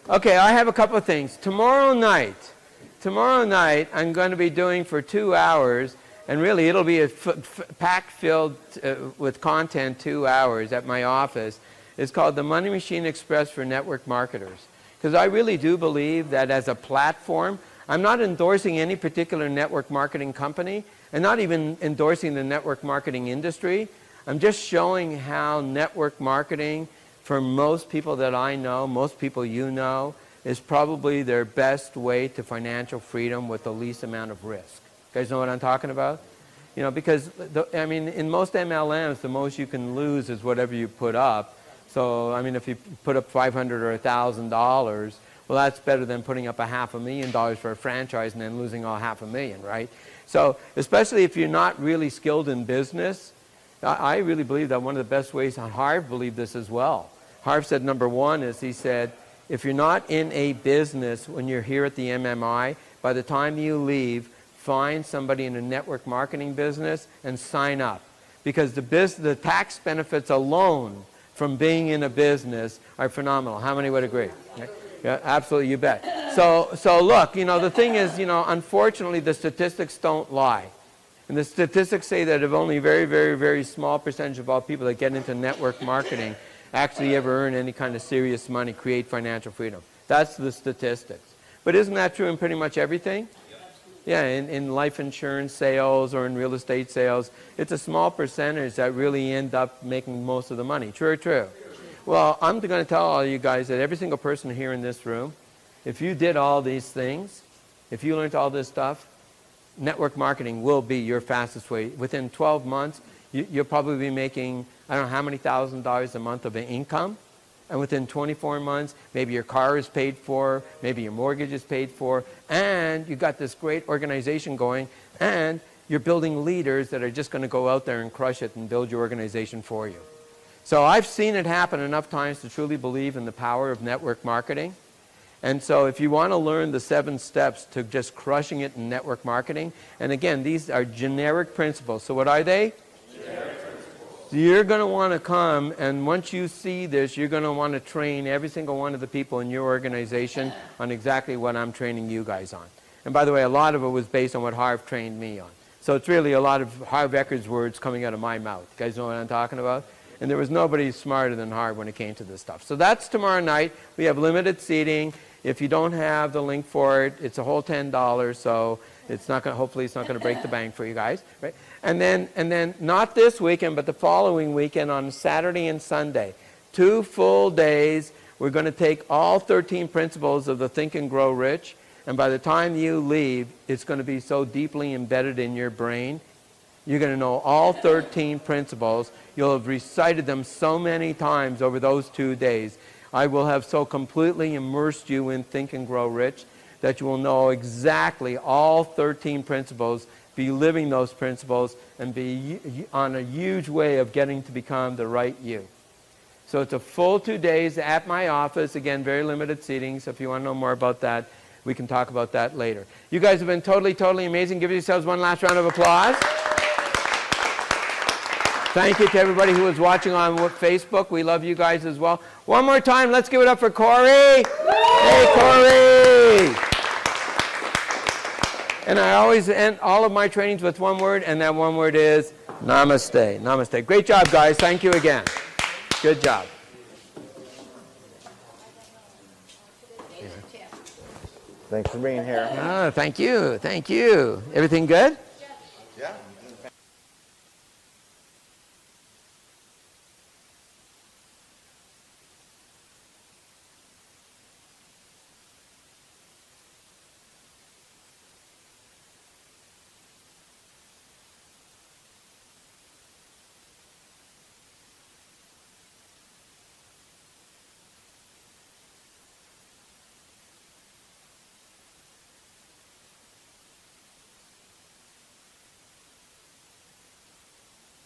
Okay, I have a couple of things. Tomorrow night, I'm going to be doing for 2 hours, and really it'll be a pack-filled with content 2 hours at my office. It's called the Money Machine Express for Network Marketers. because I really do believe that as a platform, I'm not endorsing any particular network marketing company, and not even endorsing the network marketing industry. I'm just showing how network marketing, for most people that I know, most people you know, is probably their best way to financial freedom with the least amount of risk. You guys know what I'm talking about? You know, because, I mean, in most MLMs, the most you can lose is whatever you put up. So, I mean, if you put up $500 or $1,000, well, that's better than putting up $500,000 for a franchise and then losing all $500,000, right? So, especially if you're not really skilled in business, I really believe that one of the best ways, and Harv believed this as well. Harv said number one is, he said, if you're not in a business when you're here at the MMI, by the time you leave, find somebody in a network marketing business and sign up. Because the tax benefits alone from being in a business are phenomenal. How many would agree? Okay. Yeah, absolutely, you bet. So look, you know, the thing is, you know, unfortunately, the statistics don't lie. And the statistics say that if only a very, very, very small percentage of all people that get into network marketing actually ever earn any kind of serious money, create financial freedom. That's the statistics. But isn't that true in pretty much everything? Yeah, in life insurance sales or in real estate sales, it's a small percentage that really end up making most of the money. True or true? Well, I'm going to tell all you guys that every single person here in this room, if you did all these things, if you learned all this stuff, network marketing will be your fastest way. Within 12 months, you'll probably be making, I don't know how many $1,000s a month of income. And within 24 months, maybe your car is paid for, maybe your mortgage is paid for, and you've got this great organization going, and you're building leaders that are just going to go out there and crush it and build your organization for you. So I've seen it happen enough times to truly believe in the power of network marketing. And so if you want to learn the 7 steps to just crushing it in network marketing, and again, these are generic principles. So what are they? You're going to want to come, and once you see this, you're going to want to train every single one of the people in your organization on exactly what I'm training you guys on. And by the way, a lot of it was based on what Harv trained me on. So it's really a lot of Harv Ecker's words coming out of my mouth. You guys know what I'm talking about? And there was nobody smarter than Harv when it came to this stuff. So that's tomorrow night. We have limited seating. If you don't have the link for it, it's a whole $10, so it's not going to, hopefully it's not going to break the bank for you guys, right? And then not this weekend, but the following weekend on Saturday and Sunday, 2 full days, we're going to take all 13 principles of the Think and Grow Rich, and by the time you leave, it's going to be so deeply embedded in your brain, you're going to know all 13 principles. You'll have recited them so many times over those 2 days. I will have so completely immersed you in Think and Grow Rich that you will know exactly all 13 principles, be living those principles, and be on a huge way of getting to become the right you. So it's a full 2 days at my office. Again, very limited seating, so if you want to know more about that, we can talk about that later. You guys have been totally, totally amazing. Give yourselves one last round of applause. Thank you to everybody who was watching on Facebook. We love you guys as well. One more time, let's give it up for Corey. Hey, Corey. And I always end all of my trainings with one word, and that one word is namaste. Namaste. Great job, guys. Thank you again. Good job. Thanks for being here. Oh, thank you. Thank you. Everything good? Yeah.